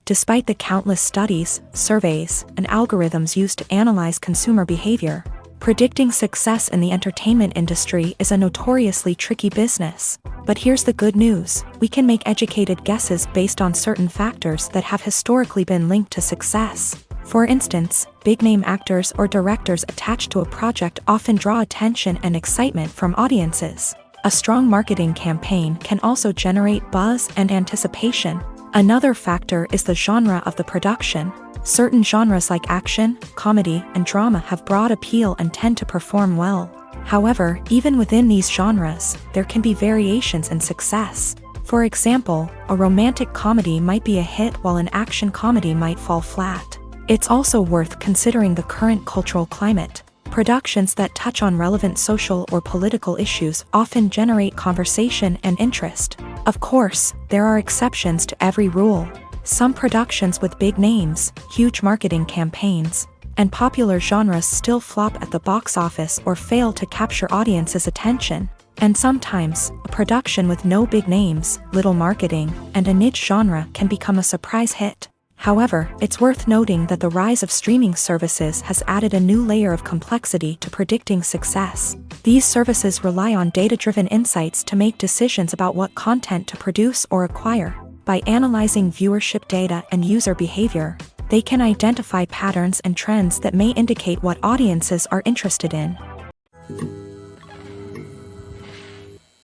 Despite the countless studies, surveys, and algorithms used to analyze consumer behavior, predicting success in the entertainment industry is a notoriously tricky business. But here's the good news: we can make educated guesses based on certain factors that have historically been linked to success. For instance, big-name actors or directors attached to a project often draw attention and excitement from audiences. A strong marketing campaign can also generate buzz and anticipation. Another factor is the genre of the production. Certain genres like action, comedy, and drama have broad appeal and tend to perform well. However, even within these genres, there can be variations in success. For example, a romantic comedy might be a hit while an action comedy might fall flat. It's also worth considering the current cultural climate. Productions that touch on relevant social or political issues often generate conversation and interest. Of course, there are exceptions to every rule. Some productions with big names, huge marketing campaigns, and popular genres still flop at the box office or fail to capture audiences' attention. And sometimes, a production with no big names, little marketing, and a niche genre can become a surprise hit. However, it's worth noting that the rise of streaming services has added a new layer of complexity to predicting success. These services rely on data-driven insights to make decisions about what content to produce or acquire. By analyzing viewership data and user behavior, they can identify patterns and trends that may indicate what audiences are interested in.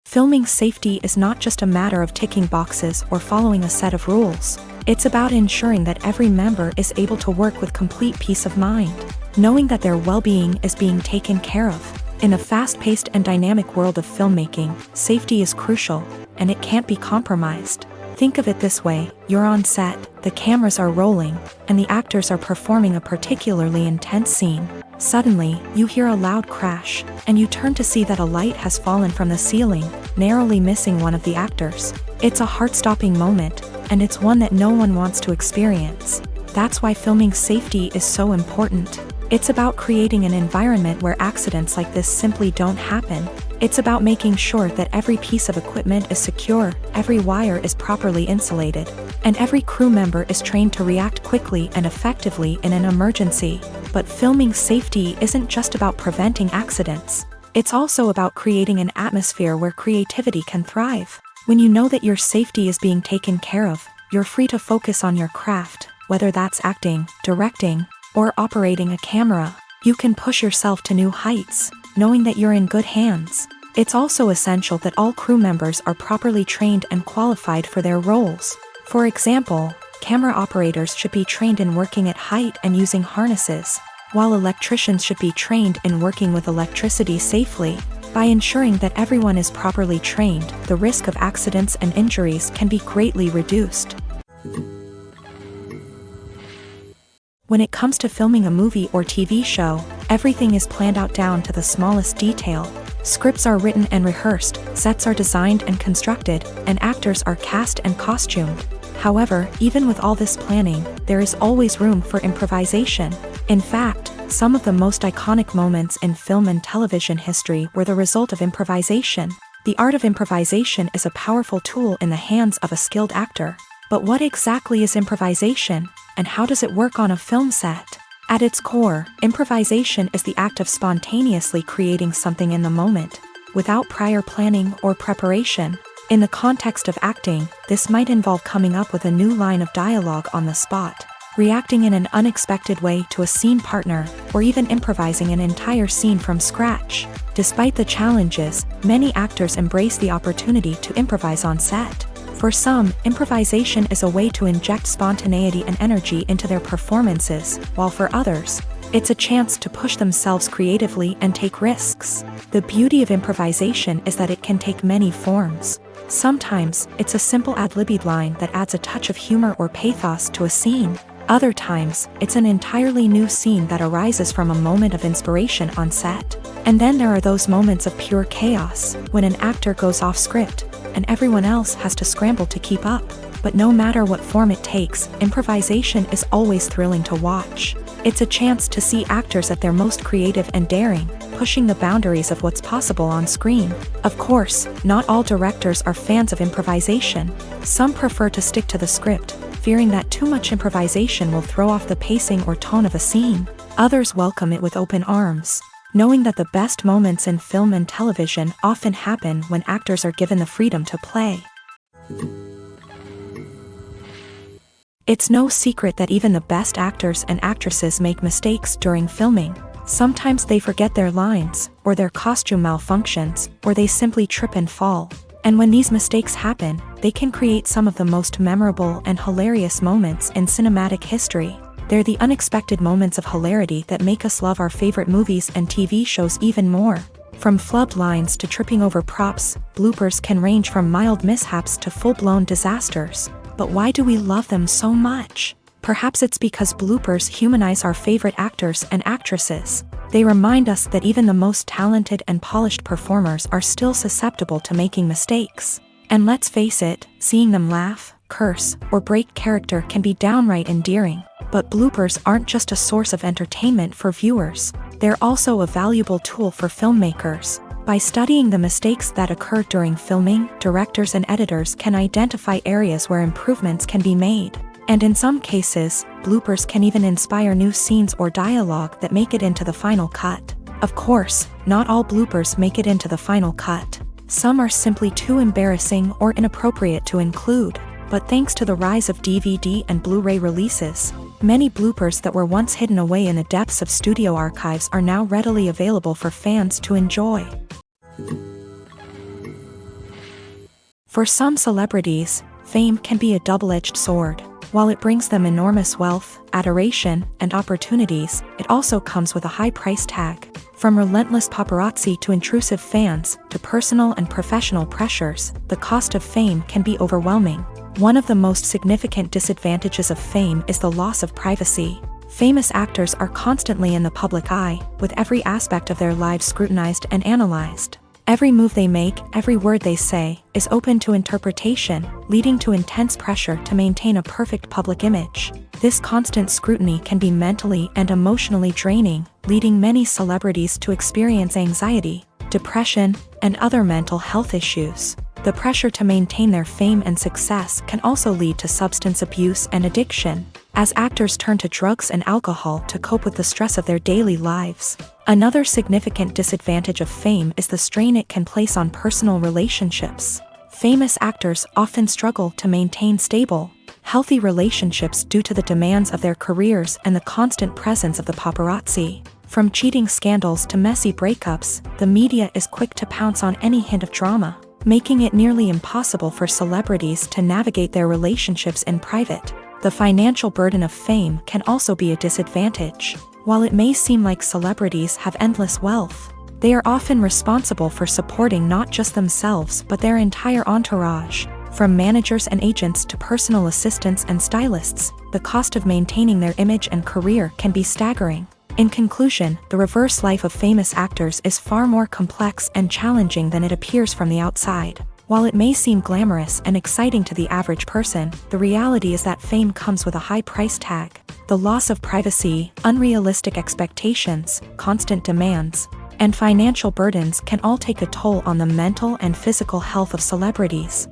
Filming safety is not just a matter of ticking boxes or following a set of rules. It's about ensuring that every member is able to work with complete peace of mind, knowing that their well-being is being taken care of. In a fast-paced and dynamic world of filmmaking, safety is crucial, and it can't be compromised. Think of it this way: you're on set, the cameras are rolling, and the actors are performing a particularly intense scene. Suddenly, you hear a loud crash, and you turn to see that a light has fallen from the ceiling, narrowly missing one of the actors. It's a heart-stopping moment, and it's one that no one wants to experience. That's why filming safety is so important. It's about creating an environment where accidents like this simply don't happen. It's about making sure that every piece of equipment is secure, every wire is properly insulated, and every crew member is trained to react quickly and effectively in an emergency. But filming safety isn't just about preventing accidents. It's also about creating an atmosphere where creativity can thrive. When you know that your safety is being taken care of, you're free to focus on your craft, whether that's acting, directing, or operating a camera. You can push yourself to new heights, knowing that you're in good hands. It's also essential that all crew members are properly trained and qualified for their roles. For example, camera operators should be trained in working at height and using harnesses, while electricians should be trained in working with electricity safely. By ensuring that everyone is properly trained, the risk of accidents and injuries can be greatly reduced. When it comes to filming a movie or TV show, everything is planned out down to the smallest detail. Scripts are written and rehearsed, sets are designed and constructed, and actors are cast and costumed. However, even with all this planning, there is always room for improvisation. In fact, some of the most iconic moments in film and television history were the result of improvisation. The art of improvisation is a powerful tool in the hands of a skilled actor. But what exactly is improvisation, and how does it work on a film set? At its core, improvisation is the act of spontaneously creating something in the moment, without prior planning or preparation. In the context of acting, this might involve coming up with a new line of dialogue on the spot, reacting in an unexpected way to a scene partner, or even improvising an entire scene from scratch. Despite the challenges, many actors embrace the opportunity to improvise on set. For some, improvisation is a way to inject spontaneity and energy into their performances, while for others, it's a chance to push themselves creatively and take risks. The beauty of improvisation is that it can take many forms. Sometimes, it's a simple ad-libbed line that adds a touch of humor or pathos to a scene. Other times, it's an entirely new scene that arises from a moment of inspiration on set. And then there are those moments of pure chaos, when an actor goes off script, and everyone else has to scramble to keep up. But no matter what form it takes, improvisation is always thrilling to watch. It's a chance to see actors at their most creative and daring, pushing the boundaries of what's possible on screen. Of course, not all directors are fans of improvisation. Some prefer to stick to the script, fearing that too much improvisation will throw off the pacing or tone of a scene. Others welcome it with open arms, knowing that the best moments in film and television often happen when actors are given the freedom to play. It's no secret that even the best actors and actresses make mistakes during filming. Sometimes they forget their lines, or their costume malfunctions, or they simply trip and fall. And when these mistakes happen, they can create some of the most memorable and hilarious moments in cinematic history. They're the unexpected moments of hilarity that make us love our favorite movies and TV shows even more. From flubbed lines to tripping over props, bloopers can range from mild mishaps to full-blown disasters. But why do we love them so much? Perhaps it's because bloopers humanize our favorite actors and actresses. They remind us that even the most talented and polished performers are still susceptible to making mistakes. And let's face it, seeing them laugh, curse, or break character can be downright endearing. But bloopers aren't just a source of entertainment for viewers. They're also a valuable tool for filmmakers. By studying the mistakes that occur during filming, directors and editors can identify areas where improvements can be made. And in some cases, bloopers can even inspire new scenes or dialogue that make it into the final cut. Of course, not all bloopers make it into the final cut. Some are simply too embarrassing or inappropriate to include. But thanks to the rise of DVD and Blu-ray releases, many bloopers that were once hidden away in the depths of studio archives are now readily available for fans to enjoy. For some celebrities, fame can be a double-edged sword. While it brings them enormous wealth, adoration, and opportunities, it also comes with a high price tag. From relentless paparazzi to intrusive fans, to personal and professional pressures, the cost of fame can be overwhelming. One of the most significant disadvantages of fame is the loss of privacy. Famous actors are constantly in the public eye, with every aspect of their lives scrutinized and analyzed. Every move they make, every word they say, is open to interpretation, leading to intense pressure to maintain a perfect public image. This constant scrutiny can be mentally and emotionally draining, leading many celebrities to experience anxiety, depression, and other mental health issues. The pressure to maintain their fame and success can also lead to substance abuse and addiction, as actors turn to drugs and alcohol to cope with the stress of their daily lives. Another significant disadvantage of fame is the strain it can place on personal relationships. Famous actors often struggle to maintain stable, healthy relationships due to the demands of their careers and the constant presence of the paparazzi. From cheating scandals to messy breakups, the media is quick to pounce on any hint of drama, making it nearly impossible for celebrities to navigate their relationships in private. The financial burden of fame can also be a disadvantage. While it may seem like celebrities have endless wealth, they are often responsible for supporting not just themselves but their entire entourage. From managers and agents to personal assistants and stylists, the cost of maintaining their image and career can be staggering. In conclusion, the reverse life of famous actors is far more complex and challenging than it appears from the outside. While it may seem glamorous and exciting to the average person, the reality is that fame comes with a high price tag. The loss of privacy, unrealistic expectations, constant demands, and financial burdens can all take a toll on the mental and physical health of celebrities.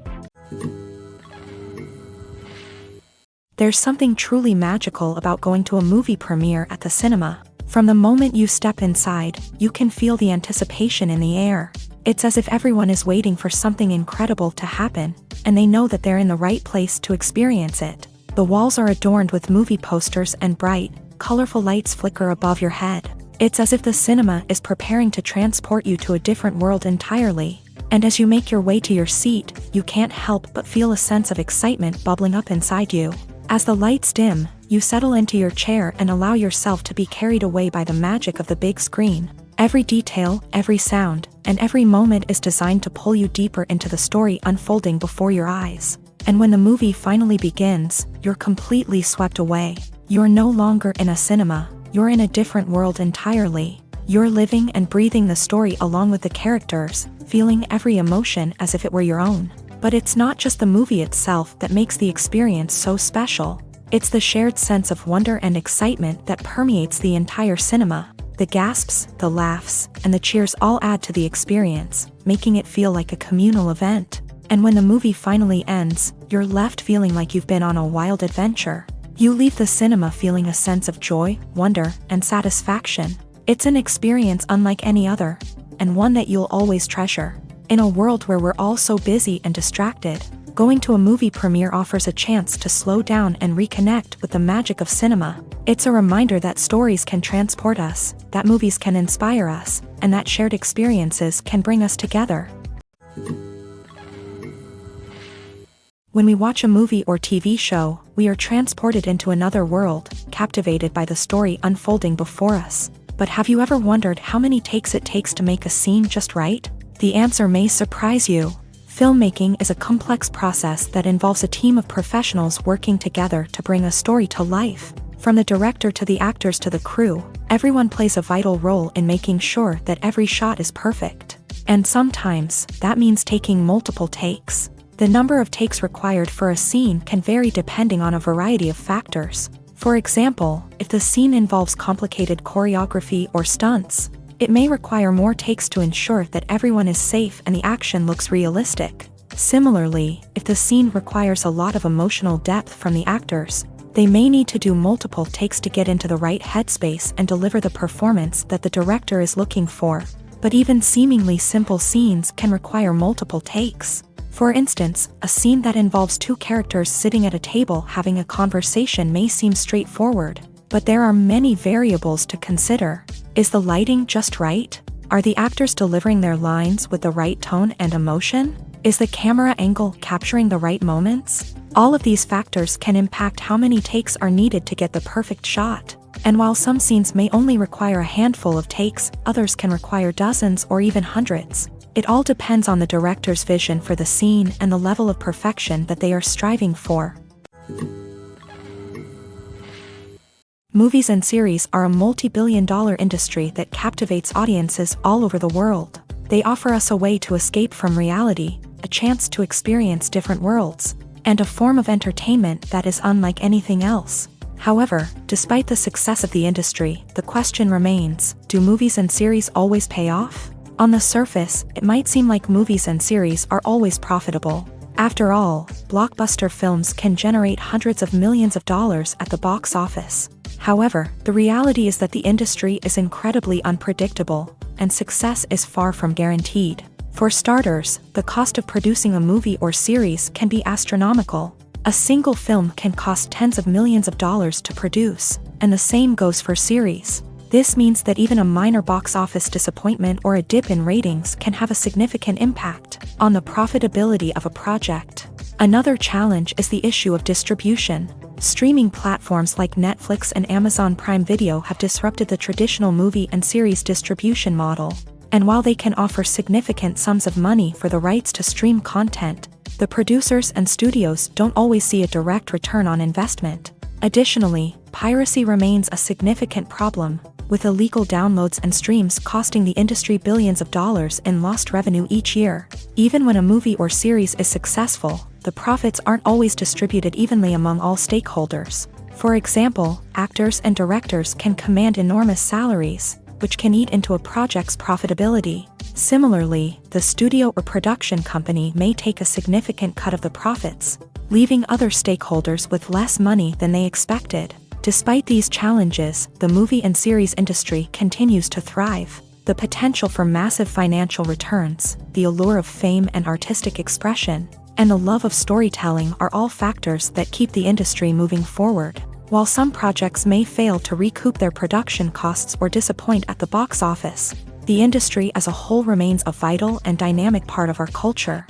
There's something truly magical about going to a movie premiere at the cinema. From the moment you step inside, you can feel the anticipation in the air. It's as if everyone is waiting for something incredible to happen, and they know that they're in the right place to experience it. The walls are adorned with movie posters and bright, colorful lights flicker above your head. It's as if the cinema is preparing to transport you to a different world entirely. And as you make your way to your seat, you can't help but feel a sense of excitement bubbling up inside you. As the lights dim, you settle into your chair and allow yourself to be carried away by the magic of the big screen. Every detail, every sound, and every moment is designed to pull you deeper into the story unfolding before your eyes. And when the movie finally begins, you're completely swept away. You're no longer in a cinema, you're in a different world entirely. You're living and breathing the story along with the characters, feeling every emotion as if it were your own. But it's not just the movie itself that makes the experience so special. It's the shared sense of wonder and excitement that permeates the entire cinema. The gasps, the laughs, and the cheers all add to the experience, making it feel like a communal event. And when the movie finally ends, you're left feeling like you've been on a wild adventure. You leave the cinema feeling a sense of joy, wonder, and satisfaction. It's an experience unlike any other, and one that you'll always treasure. In a world where we're all so busy and distracted, going to a movie premiere offers a chance to slow down and reconnect with the magic of cinema. It's a reminder that stories can transport us, that movies can inspire us, and that shared experiences can bring us together. When we watch a movie or TV show, we are transported into another world, captivated by the story unfolding before us. But have you ever wondered how many takes it takes to make a scene just right? The answer may surprise you. Filmmaking is a complex process that involves a team of professionals working together to bring a story to life. From the director to the actors to the crew, everyone plays a vital role in making sure that every shot is perfect. And sometimes, that means taking multiple takes. The number of takes required for a scene can vary depending on a variety of factors. For example, if the scene involves complicated choreography or stunts, it may require more takes to ensure that everyone is safe and the action looks realistic. Similarly, if the scene requires a lot of emotional depth from the actors, they may need to do multiple takes to get into the right headspace and deliver the performance that the director is looking for. But even seemingly simple scenes can require multiple takes. For instance, a scene that involves two characters sitting at a table having a conversation may seem straightforward, but there are many variables to consider. Is the lighting just right? Are the actors delivering their lines with the right tone and emotion? Is the camera angle capturing the right moments? All of these factors can impact how many takes are needed to get the perfect shot. And while some scenes may only require a handful of takes, others can require dozens or even hundreds. It all depends on the director's vision for the scene and the level of perfection that they are striving for. Movies and series are a multi-billion-dollar industry that captivates audiences all over the world. They offer us a way to escape from reality, a chance to experience different worlds, and a form of entertainment that is unlike anything else. However, despite the success of the industry, the question remains, do movies and series always pay off? On the surface, it might seem like movies and series are always profitable. After all, blockbuster films can generate hundreds of millions of dollars at the box office. However, the reality is that the industry is incredibly unpredictable, and success is far from guaranteed. For starters, the cost of producing a movie or series can be astronomical. A single film can cost tens of millions of dollars to produce, and the same goes for series. This means that even a minor box office disappointment or a dip in ratings can have a significant impact on the profitability of a project. Another challenge is the issue of distribution. Streaming platforms like Netflix and Amazon Prime Video have disrupted the traditional movie and series distribution model. And while they can offer significant sums of money for the rights to stream content, the producers and studios don't always see a direct return on investment. Additionally, piracy remains a significant problem, with illegal downloads and streams costing the industry billions of dollars in lost revenue each year. Even when a movie or series is successful, the profits aren't always distributed evenly among all stakeholders. For example, actors and directors can command enormous salaries, which can eat into a project's profitability. Similarly, the studio or production company may take a significant cut of the profits, leaving other stakeholders with less money than they expected. Despite these challenges, the movie and series industry continues to thrive. The potential for massive financial returns, the allure of fame and artistic expression, and the love of storytelling are all factors that keep the industry moving forward. While some projects may fail to recoup their production costs or disappoint at the box office, the industry as a whole remains a vital and dynamic part of our culture.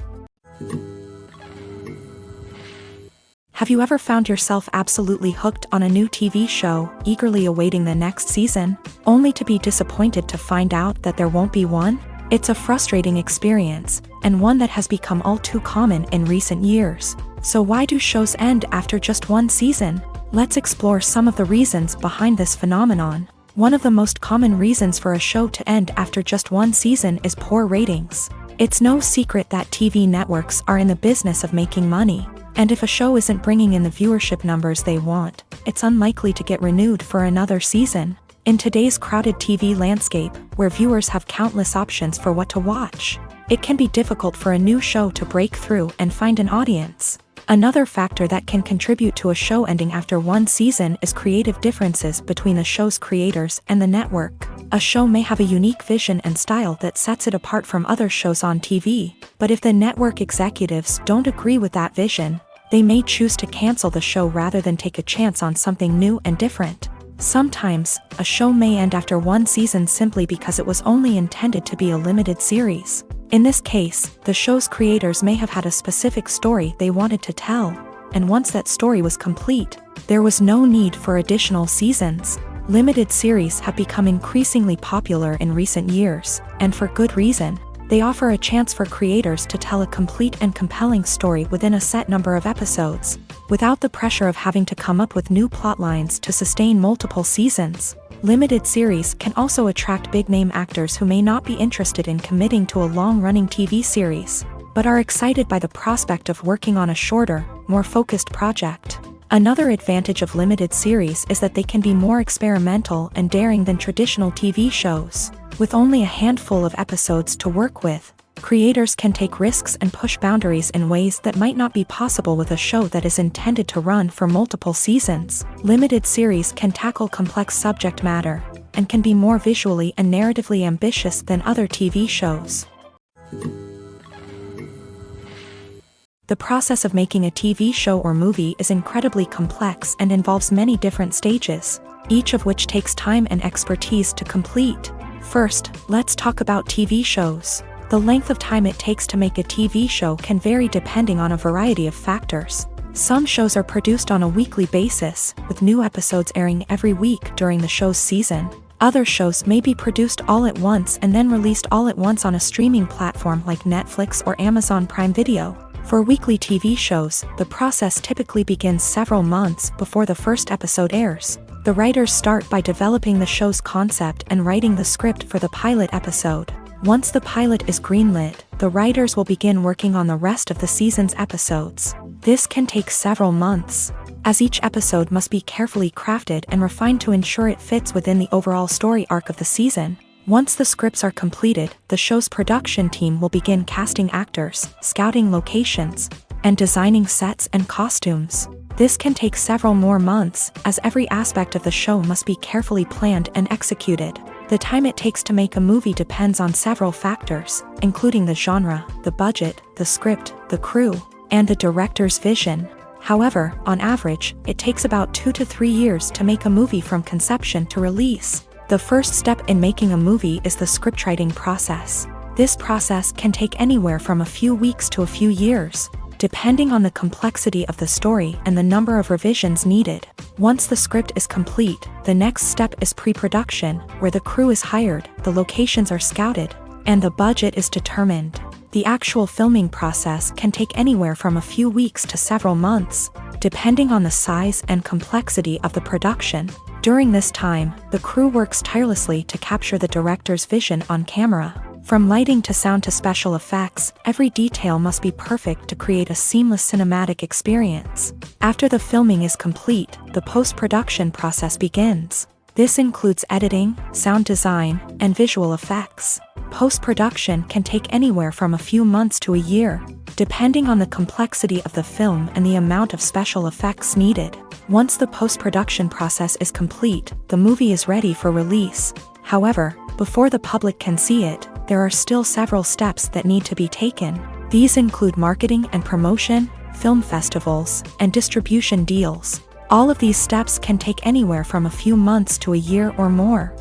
Have you ever found yourself absolutely hooked on a new TV show, eagerly awaiting the next season, only to be disappointed to find out that there won't be one? It's a frustrating experience, and one that has become all too common in recent years. So why do shows end after just one season? Let's explore some of the reasons behind this phenomenon. One of the most common reasons for a show to end after just one season is poor ratings. It's no secret that TV networks are in the business of making money, and if a show isn't bringing in the viewership numbers they want, it's unlikely to get renewed for another season. In today's crowded TV landscape, where viewers have countless options for what to watch, it can be difficult for a new show to break through and find an audience. Another factor that can contribute to a show ending after one season is creative differences between the show's creators and the network. A show may have a unique vision and style that sets it apart from other shows on TV, but if the network executives don't agree with that vision, they may choose to cancel the show rather than take a chance on something new and different. Sometimes, a show may end after one season simply because it was only intended to be a limited series. In this case, the show's creators may have had a specific story they wanted to tell, and once that story was complete, there was no need for additional seasons. Limited series have become increasingly popular in recent years, and for good reason. They offer a chance for creators to tell a complete and compelling story within a set number of episodes, without the pressure of having to come up with new plotlines to sustain multiple seasons. Limited series can also attract big-name actors who may not be interested in committing to a long-running TV series, but are excited by the prospect of working on a shorter, more focused project. Another advantage of limited series is that they can be more experimental and daring than traditional TV shows. With only a handful of episodes to work with, creators can take risks and push boundaries in ways that might not be possible with a show that is intended to run for multiple seasons. Limited series can tackle complex subject matter, and can be more visually and narratively ambitious than other TV shows. The process of making a TV show or movie is incredibly complex and involves many different stages, each of which takes time and expertise to complete. First, let's talk about TV shows. The length of time it takes to make a TV show can vary depending on a variety of factors. Some shows are produced on a weekly basis, with new episodes airing every week during the show's season. Other shows may be produced all at once and then released all at once on a streaming platform like Netflix or Amazon Prime Video. For weekly TV shows, the process typically begins several months before the first episode airs. The writers start by developing the show's concept and writing the script for the pilot episode. Once the pilot is greenlit, the writers will begin working on the rest of the season's episodes. This can take several months, as each episode must be carefully crafted and refined to ensure it fits within the overall story arc of the season. Once the scripts are completed, the show's production team will begin casting actors, scouting locations, and designing sets and costumes. This can take several more months, as every aspect of the show must be carefully planned and executed. The time it takes to make a movie depends on several factors, including the genre, the budget, the script, the crew, and the director's vision. However, on average, it takes about 2 to 3 years to make a movie from conception to release. The first step in making a movie is the scriptwriting process. This process can take anywhere from a few weeks to a few years, depending on the complexity of the story and the number of revisions needed. Once the script is complete, the next step is pre-production, where the crew is hired, the locations are scouted, and the budget is determined. The actual filming process can take anywhere from a few weeks to several months, depending on the size and complexity of the production. During this time, the crew works tirelessly to capture the director's vision on camera. From lighting to sound to special effects, every detail must be perfect to create a seamless cinematic experience. After the filming is complete, the post-production process begins. This includes editing, sound design, and visual effects. Post-production can take anywhere from a few months to a year, depending on the complexity of the film and the amount of special effects needed. Once the post-production process is complete, the movie is ready for release. However, before the public can see it, there are still several steps that need to be taken. These include marketing and promotion, film festivals, and distribution deals. All of these steps can take anywhere from a few months to a year or more.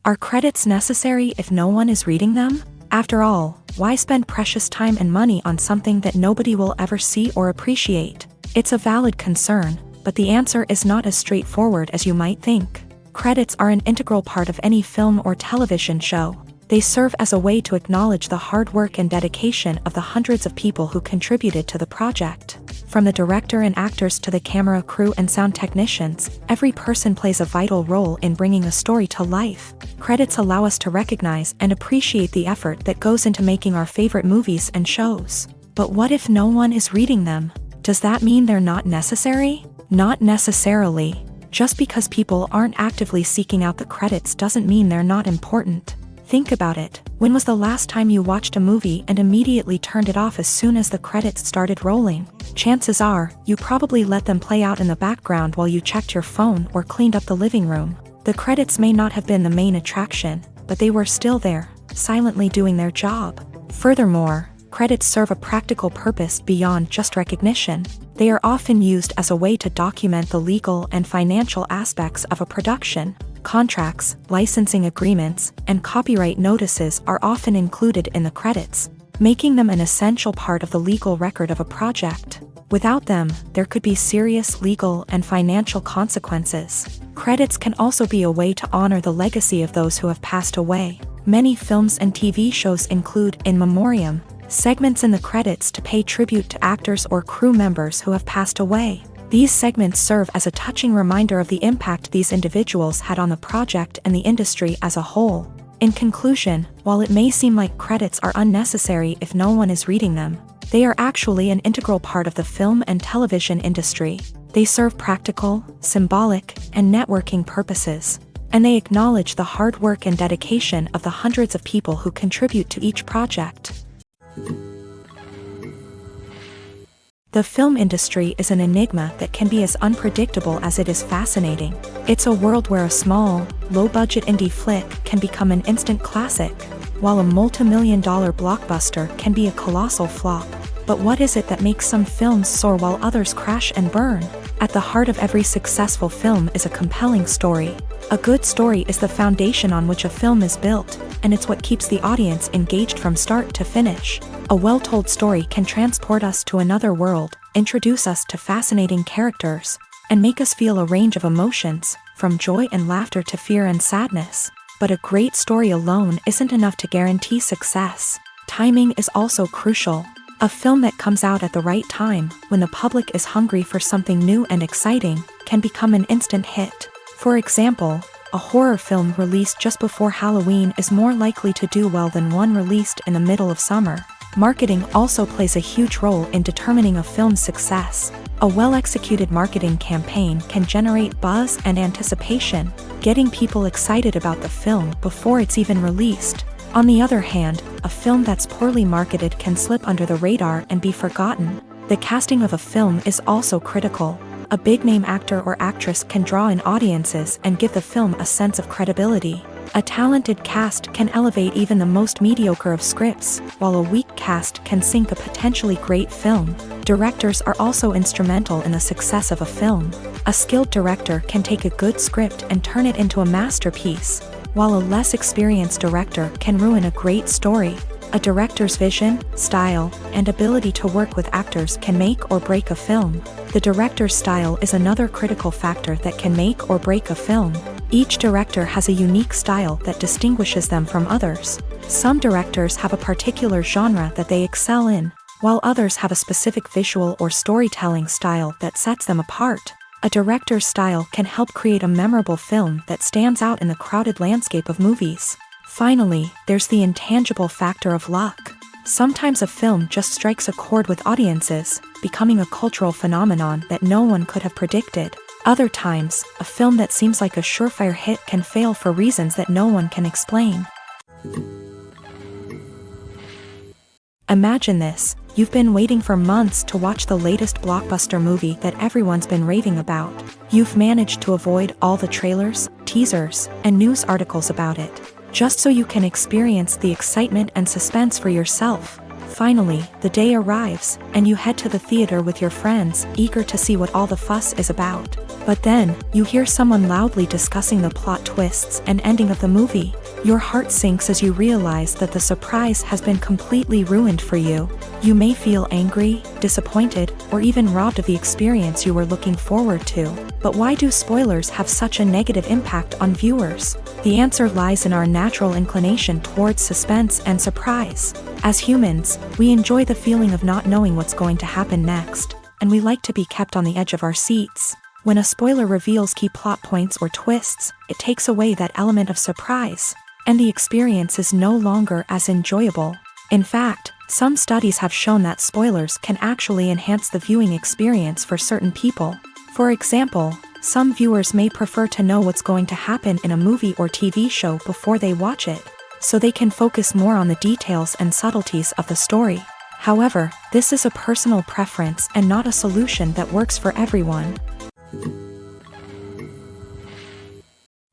Are credits necessary if no one is reading them? After all, why spend precious time and money on something that nobody will ever see or appreciate? It's a valid concern, but the answer is not as straightforward as you might think. Credits are an integral part of any film or television show. They serve as a way to acknowledge the hard work and dedication of the hundreds of people who contributed to the project. From the director and actors to the camera crew and sound technicians, every person plays a vital role in bringing a story to life. Credits allow us to recognize and appreciate the effort that goes into making our favorite movies and shows. But what if no one is reading them? Does that mean they're not necessary? Not necessarily. Just because people aren't actively seeking out the credits doesn't mean they're not important. Think about it. When was the last time you watched a movie and immediately turned it off as soon as the credits started rolling? Chances are, you probably let them play out in the background while you checked your phone or cleaned up the living room. The credits may not have been the main attraction, but they were still there, silently doing their job. Furthermore, credits serve a practical purpose beyond just recognition. They are often used as a way to document the legal and financial aspects of a production. Contracts, licensing agreements, and copyright notices are often included in the credits, making them an essential part of the legal record of a project. Without them, there could be serious legal and financial consequences. Credits can also be a way to honor the legacy of those who have passed away. Many films and TV shows include in memoriam segments in the credits to pay tribute to actors or crew members who have passed away. These segments serve as a touching reminder of the impact these individuals had on the project and the industry as a whole. In conclusion, while it may seem like credits are unnecessary if no one is reading them, they are actually an integral part of the film and television industry. They serve practical, symbolic, and networking purposes, and they acknowledge the hard work and dedication of the hundreds of people who contribute to each project. The film industry is an enigma that can be as unpredictable as it is fascinating. It's a world where a small, low-budget indie flick can become an instant classic, while a multi-million-dollar blockbuster can be a colossal flop. But what is it that makes some films soar while others crash and burn? At the heart of every successful film is a compelling story. A good story is the foundation on which a film is built, and it's what keeps the audience engaged from start to finish. A well-told story can transport us to another world, introduce us to fascinating characters, and make us feel a range of emotions, from joy and laughter to fear and sadness. But a great story alone isn't enough to guarantee success. Timing is also crucial. A film that comes out at the right time, when the public is hungry for something new and exciting, can become an instant hit. For example, a horror film released just before Halloween is more likely to do well than one released in the middle of summer. Marketing also plays a huge role in determining a film's success. A well-executed marketing campaign can generate buzz and anticipation, getting people excited about the film before it's even released. On the other hand, a film that's poorly marketed can slip under the radar and be forgotten. The casting of a film is also critical. A big-name actor or actress can draw in audiences and give the film a sense of credibility. A talented cast can elevate even the most mediocre of scripts, while a weak cast can sink a potentially great film. Directors are also instrumental in the success of a film. A skilled director can take a good script and turn it into a masterpiece, while a less experienced director can ruin a great story. A director's vision, style, and ability to work with actors can make or break a film. The director's style is another critical factor that can make or break a film. Each director has a unique style that distinguishes them from others. Some directors have a particular genre that they excel in, while others have a specific visual or storytelling style that sets them apart. A director's style can help create a memorable film that stands out in the crowded landscape of movies. Finally, there's the intangible factor of luck. Sometimes a film just strikes a chord with audiences, becoming a cultural phenomenon that no one could have predicted. Other times, a film that seems like a surefire hit can fail for reasons that no one can explain. Imagine this. You've been waiting for months to watch the latest blockbuster movie that everyone's been raving about. You've managed to avoid all the trailers, teasers, and news articles about it, just so you can experience the excitement and suspense for yourself. Finally, the day arrives, and you head to the theater with your friends, eager to see what all the fuss is about. But then, you hear someone loudly discussing the plot twists and ending of the movie. Your heart sinks as you realize that the surprise has been completely ruined for you. You may feel angry, disappointed, or even robbed of the experience you were looking forward to. But why do spoilers have such a negative impact on viewers? The answer lies in our natural inclination towards suspense and surprise. As humans, we enjoy the feeling of not knowing what's going to happen next, and we like to be kept on the edge of our seats. When a spoiler reveals key plot points or twists, it takes away that element of surprise, and the experience is no longer as enjoyable. In fact, some studies have shown that spoilers can actually enhance the viewing experience for certain people. For example, some viewers may prefer to know what's going to happen in a movie or TV show before they watch it, so they can focus more on the details and subtleties of the story. However, this is a personal preference and not a solution that works for everyone.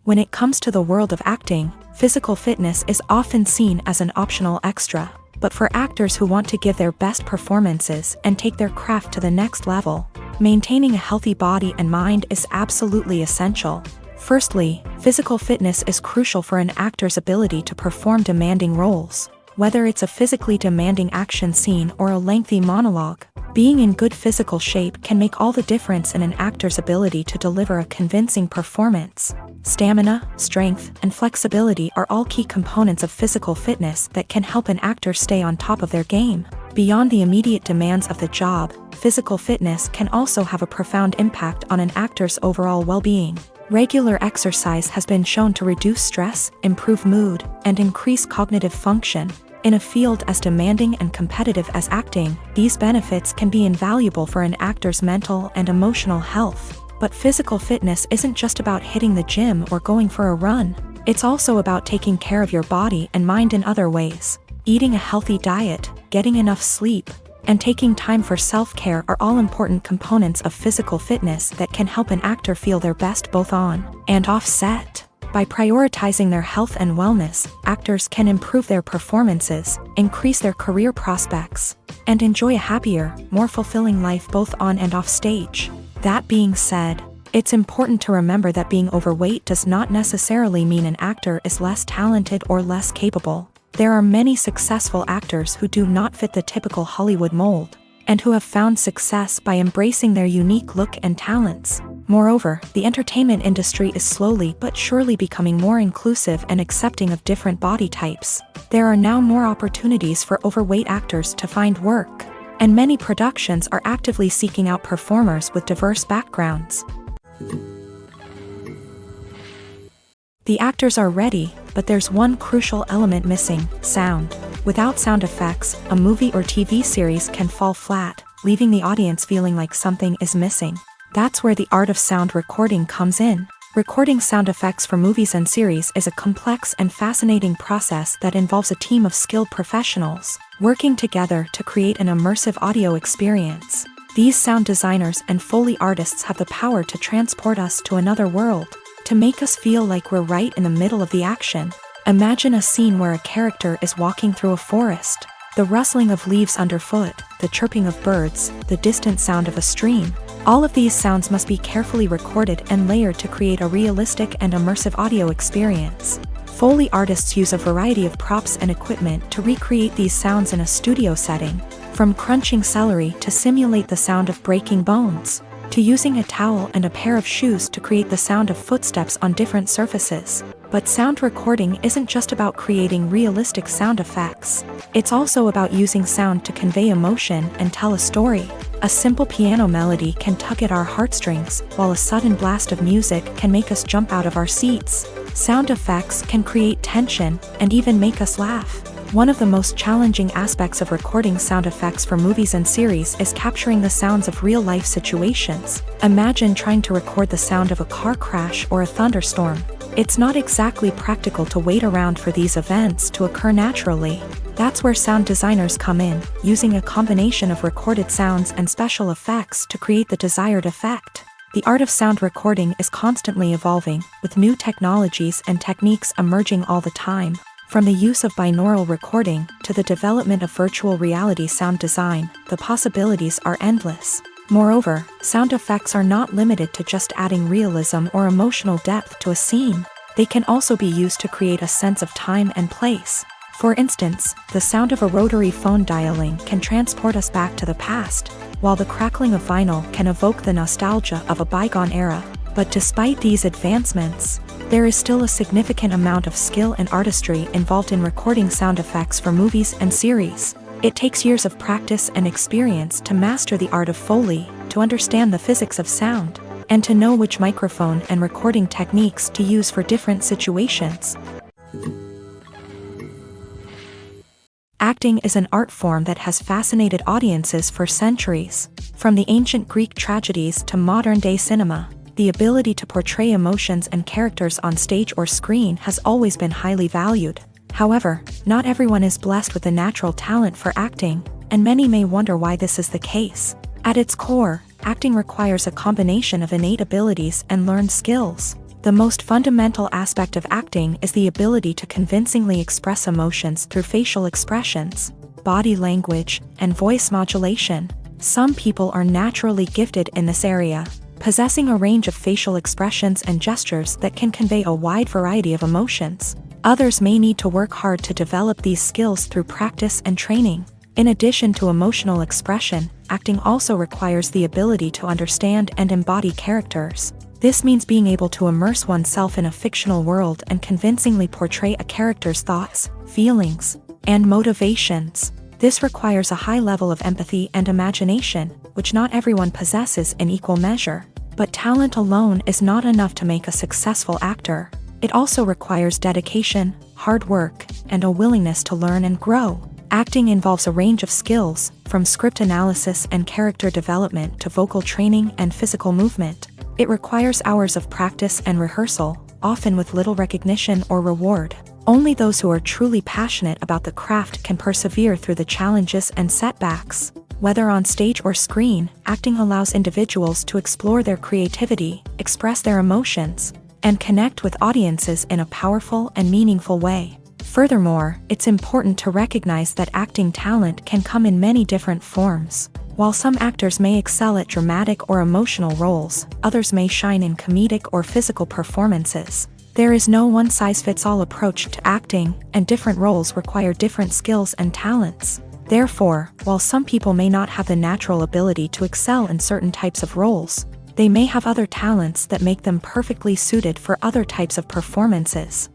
When it comes to the world of acting, physical fitness is often seen as an optional extra. But for actors who want to give their best performances and take their craft to the next level, maintaining a healthy body and mind is absolutely essential. Firstly, physical fitness is crucial for an actor's ability to perform demanding roles. Whether it's a physically demanding action scene or a lengthy monologue, being in good physical shape can make all the difference in an actor's ability to deliver a convincing performance. Stamina, strength, and flexibility are all key components of physical fitness that can help an actor stay on top of their game. Beyond the immediate demands of the job, physical fitness can also have a profound impact on an actor's overall well-being. Regular exercise has been shown to reduce stress, improve mood, and increase cognitive function. In a field as demanding and competitive as acting, these benefits can be invaluable for an actor's mental and emotional health. But physical fitness isn't just about hitting the gym or going for a run. It's also about taking care of your body and mind in other ways. Eating a healthy diet, getting enough sleep, and taking time for self-care are all important components of physical fitness that can help an actor feel their best both on and off set. By prioritizing their health and wellness, actors can improve their performances, increase their career prospects, and enjoy a happier, more fulfilling life both on and off stage. That being said, it's important to remember that being overweight does not necessarily mean an actor is less talented or less capable. There are many successful actors who do not fit the typical Hollywood mold, and who have found success by embracing their unique look and talents. Moreover, the entertainment industry is slowly but surely becoming more inclusive and accepting of different body types. There are now more opportunities for overweight actors to find work, and many productions are actively seeking out performers with diverse backgrounds. The actors are ready, but there's one crucial element missing: sound. Without sound effects, a movie or TV series can fall flat, leaving the audience feeling like something is missing. That's where the art of sound recording comes in. Recording sound effects for movies and series is a complex and fascinating process that involves a team of skilled professionals working together to create an immersive audio experience. These sound designers and Foley artists have the power to transport us to another world, to make us feel like we're right in the middle of the action. Imagine a scene where a character is walking through a forest. The rustling of leaves underfoot, the chirping of birds, the distant sound of a stream. All of these sounds must be carefully recorded and layered to create a realistic and immersive audio experience. Foley artists use a variety of props and equipment to recreate these sounds in a studio setting, from crunching celery to simulate the sound of breaking bones, to using a towel and a pair of shoes to create the sound of footsteps on different surfaces. But sound recording isn't just about creating realistic sound effects. It's also about using sound to convey emotion and tell a story. A simple piano melody can tug at our heartstrings, while a sudden blast of music can make us jump out of our seats. Sound effects can create tension and even make us laugh. One of the most challenging aspects of recording sound effects for movies and series is capturing the sounds of real-life situations. Imagine trying to record the sound of a car crash or a thunderstorm. It's not exactly practical to wait around for these events to occur naturally. That's where sound designers come in, using a combination of recorded sounds and special effects to create the desired effect. The art of sound recording is constantly evolving, with new technologies and techniques emerging all the time. From the use of binaural recording to the development of virtual reality sound design, the possibilities are endless. Moreover, sound effects are not limited to just adding realism or emotional depth to a scene. They can also be used to create a sense of time and place. For instance, the sound of a rotary phone dialing can transport us back to the past, while the crackling of vinyl can evoke the nostalgia of a bygone era. But despite these advancements, there is still a significant amount of skill and artistry involved in recording sound effects for movies and series. It takes years of practice and experience to master the art of Foley, to understand the physics of sound, and to know which microphone and recording techniques to use for different situations. Acting is an art form that has fascinated audiences for centuries. From the ancient Greek tragedies to modern-day cinema, the ability to portray emotions and characters on stage or screen has always been highly valued. However, not everyone is blessed with a natural talent for acting, and many may wonder why this is the case. At its core, acting requires a combination of innate abilities and learned skills. The most fundamental aspect of acting is the ability to convincingly express emotions through facial expressions, body language, and voice modulation. Some people are naturally gifted in this area, possessing a range of facial expressions and gestures that can convey a wide variety of emotions. Others may need to work hard to develop these skills through practice and training. In addition to emotional expression, acting also requires the ability to understand and embody characters. This means being able to immerse oneself in a fictional world and convincingly portray a character's thoughts, feelings, and motivations. This requires a high level of empathy and imagination, which not everyone possesses in equal measure. But talent alone is not enough to make a successful actor. It also requires dedication, hard work, and a willingness to learn and grow. Acting involves a range of skills, from script analysis and character development to vocal training and physical movement. It requires hours of practice and rehearsal, often with little recognition or reward. Only those who are truly passionate about the craft can persevere through the challenges and setbacks. Whether on stage or screen, acting allows individuals to explore their creativity, express their emotions, and connect with audiences in a powerful and meaningful way. Furthermore, it's important to recognize that acting talent can come in many different forms. While some actors may excel at dramatic or emotional roles, others may shine in comedic or physical performances. There is no one-size-fits-all approach to acting, and different roles require different skills and talents. Therefore, while some people may not have the natural ability to excel in certain types of roles, they may have other talents that make them perfectly suited for other types of performances.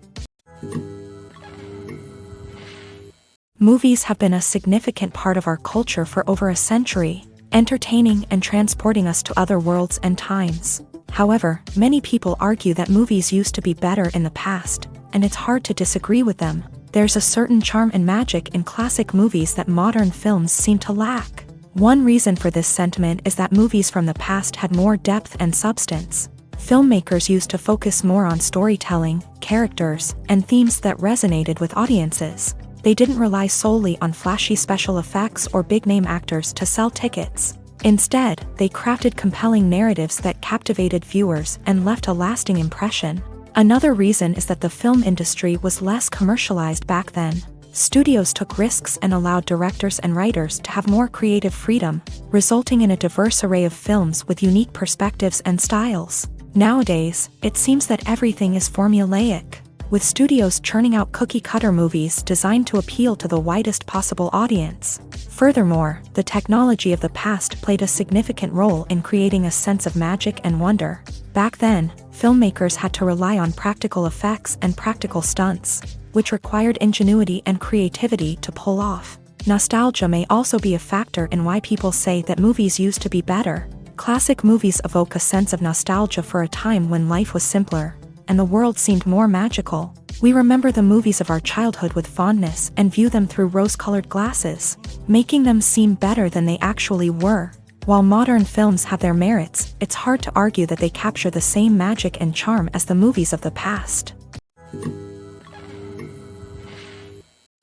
Movies have been a significant part of our culture for over a century, entertaining and transporting us to other worlds and times. However, many people argue that movies used to be better in the past, and it's hard to disagree with them. There's a certain charm and magic in classic movies that modern films seem to lack. One reason for this sentiment is that movies from the past had more depth and substance. Filmmakers used to focus more on storytelling, characters, and themes that resonated with audiences. They didn't rely solely on flashy special effects or big-name actors to sell tickets. Instead, they crafted compelling narratives that captivated viewers and left a lasting impression. Another reason is that the film industry was less commercialized back then. Studios took risks and allowed directors and writers to have more creative freedom, resulting in a diverse array of films with unique perspectives and styles. Nowadays, it seems that everything is formulaic, with studios churning out cookie-cutter movies designed to appeal to the widest possible audience. Furthermore, the technology of the past played a significant role in creating a sense of magic and wonder. Back then, filmmakers had to rely on practical effects and practical stunts, which required ingenuity and creativity to pull off. Nostalgia may also be a factor in why people say that movies used to be better. Classic movies evoke a sense of nostalgia for a time when life was simpler, and the world seemed more magical. We remember the movies of our childhood with fondness and view them through rose-colored glasses, making them seem better than they actually were. While modern films have their merits, it's hard to argue that they capture the same magic and charm as the movies of the past.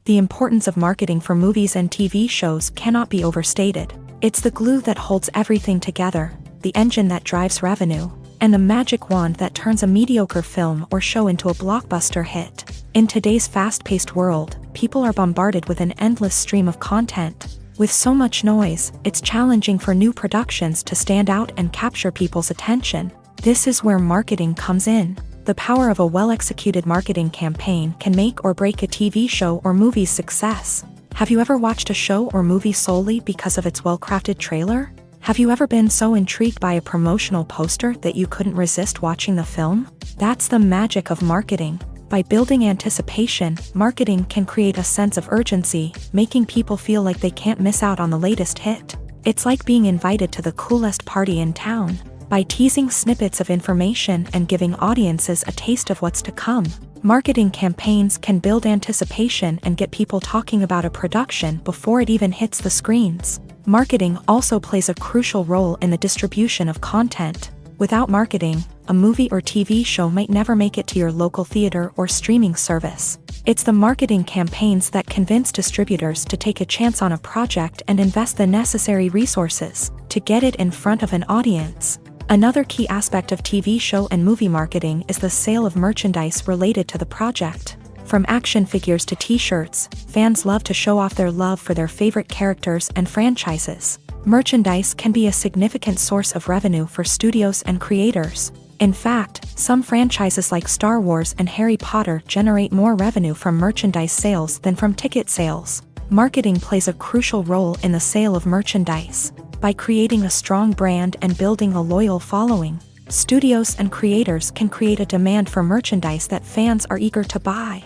The importance of marketing for movies and TV shows cannot be overstated. It's the glue that holds everything together, the engine that drives revenue, and the magic wand that turns a mediocre film or show into a blockbuster hit. In today's fast-paced world, people are bombarded with an endless stream of content. With so much noise, it's challenging for new productions to stand out and capture people's attention. This is where marketing comes in. The power of a well-executed marketing campaign can make or break a TV show or movie's success. Have you ever watched a show or movie solely because of its well-crafted trailer? Have you ever been so intrigued by a promotional poster that you couldn't resist watching the film? That's the magic of marketing. By building anticipation, marketing can create a sense of urgency, making people feel like they can't miss out on the latest hit. It's like being invited to the coolest party in town. By teasing snippets of information and giving audiences a taste of what's to come, marketing campaigns can build anticipation and get people talking about a production before it even hits the screens. Marketing also plays a crucial role in the distribution of content. Without marketing, a movie or TV show might never make it to your local theater or streaming service. It's the marketing campaigns that convince distributors to take a chance on a project and invest the necessary resources to get it in front of an audience. Another key aspect of TV show and movie marketing is the sale of merchandise related to the project. From action figures to t-shirts, fans love to show off their love for their favorite characters and franchises. Merchandise can be a significant source of revenue for studios and creators. In fact, some franchises like Star Wars and Harry Potter generate more revenue from merchandise sales than from ticket sales. Marketing plays a crucial role in the sale of merchandise. By creating a strong brand and building a loyal following, studios and creators can create a demand for merchandise that fans are eager to buy.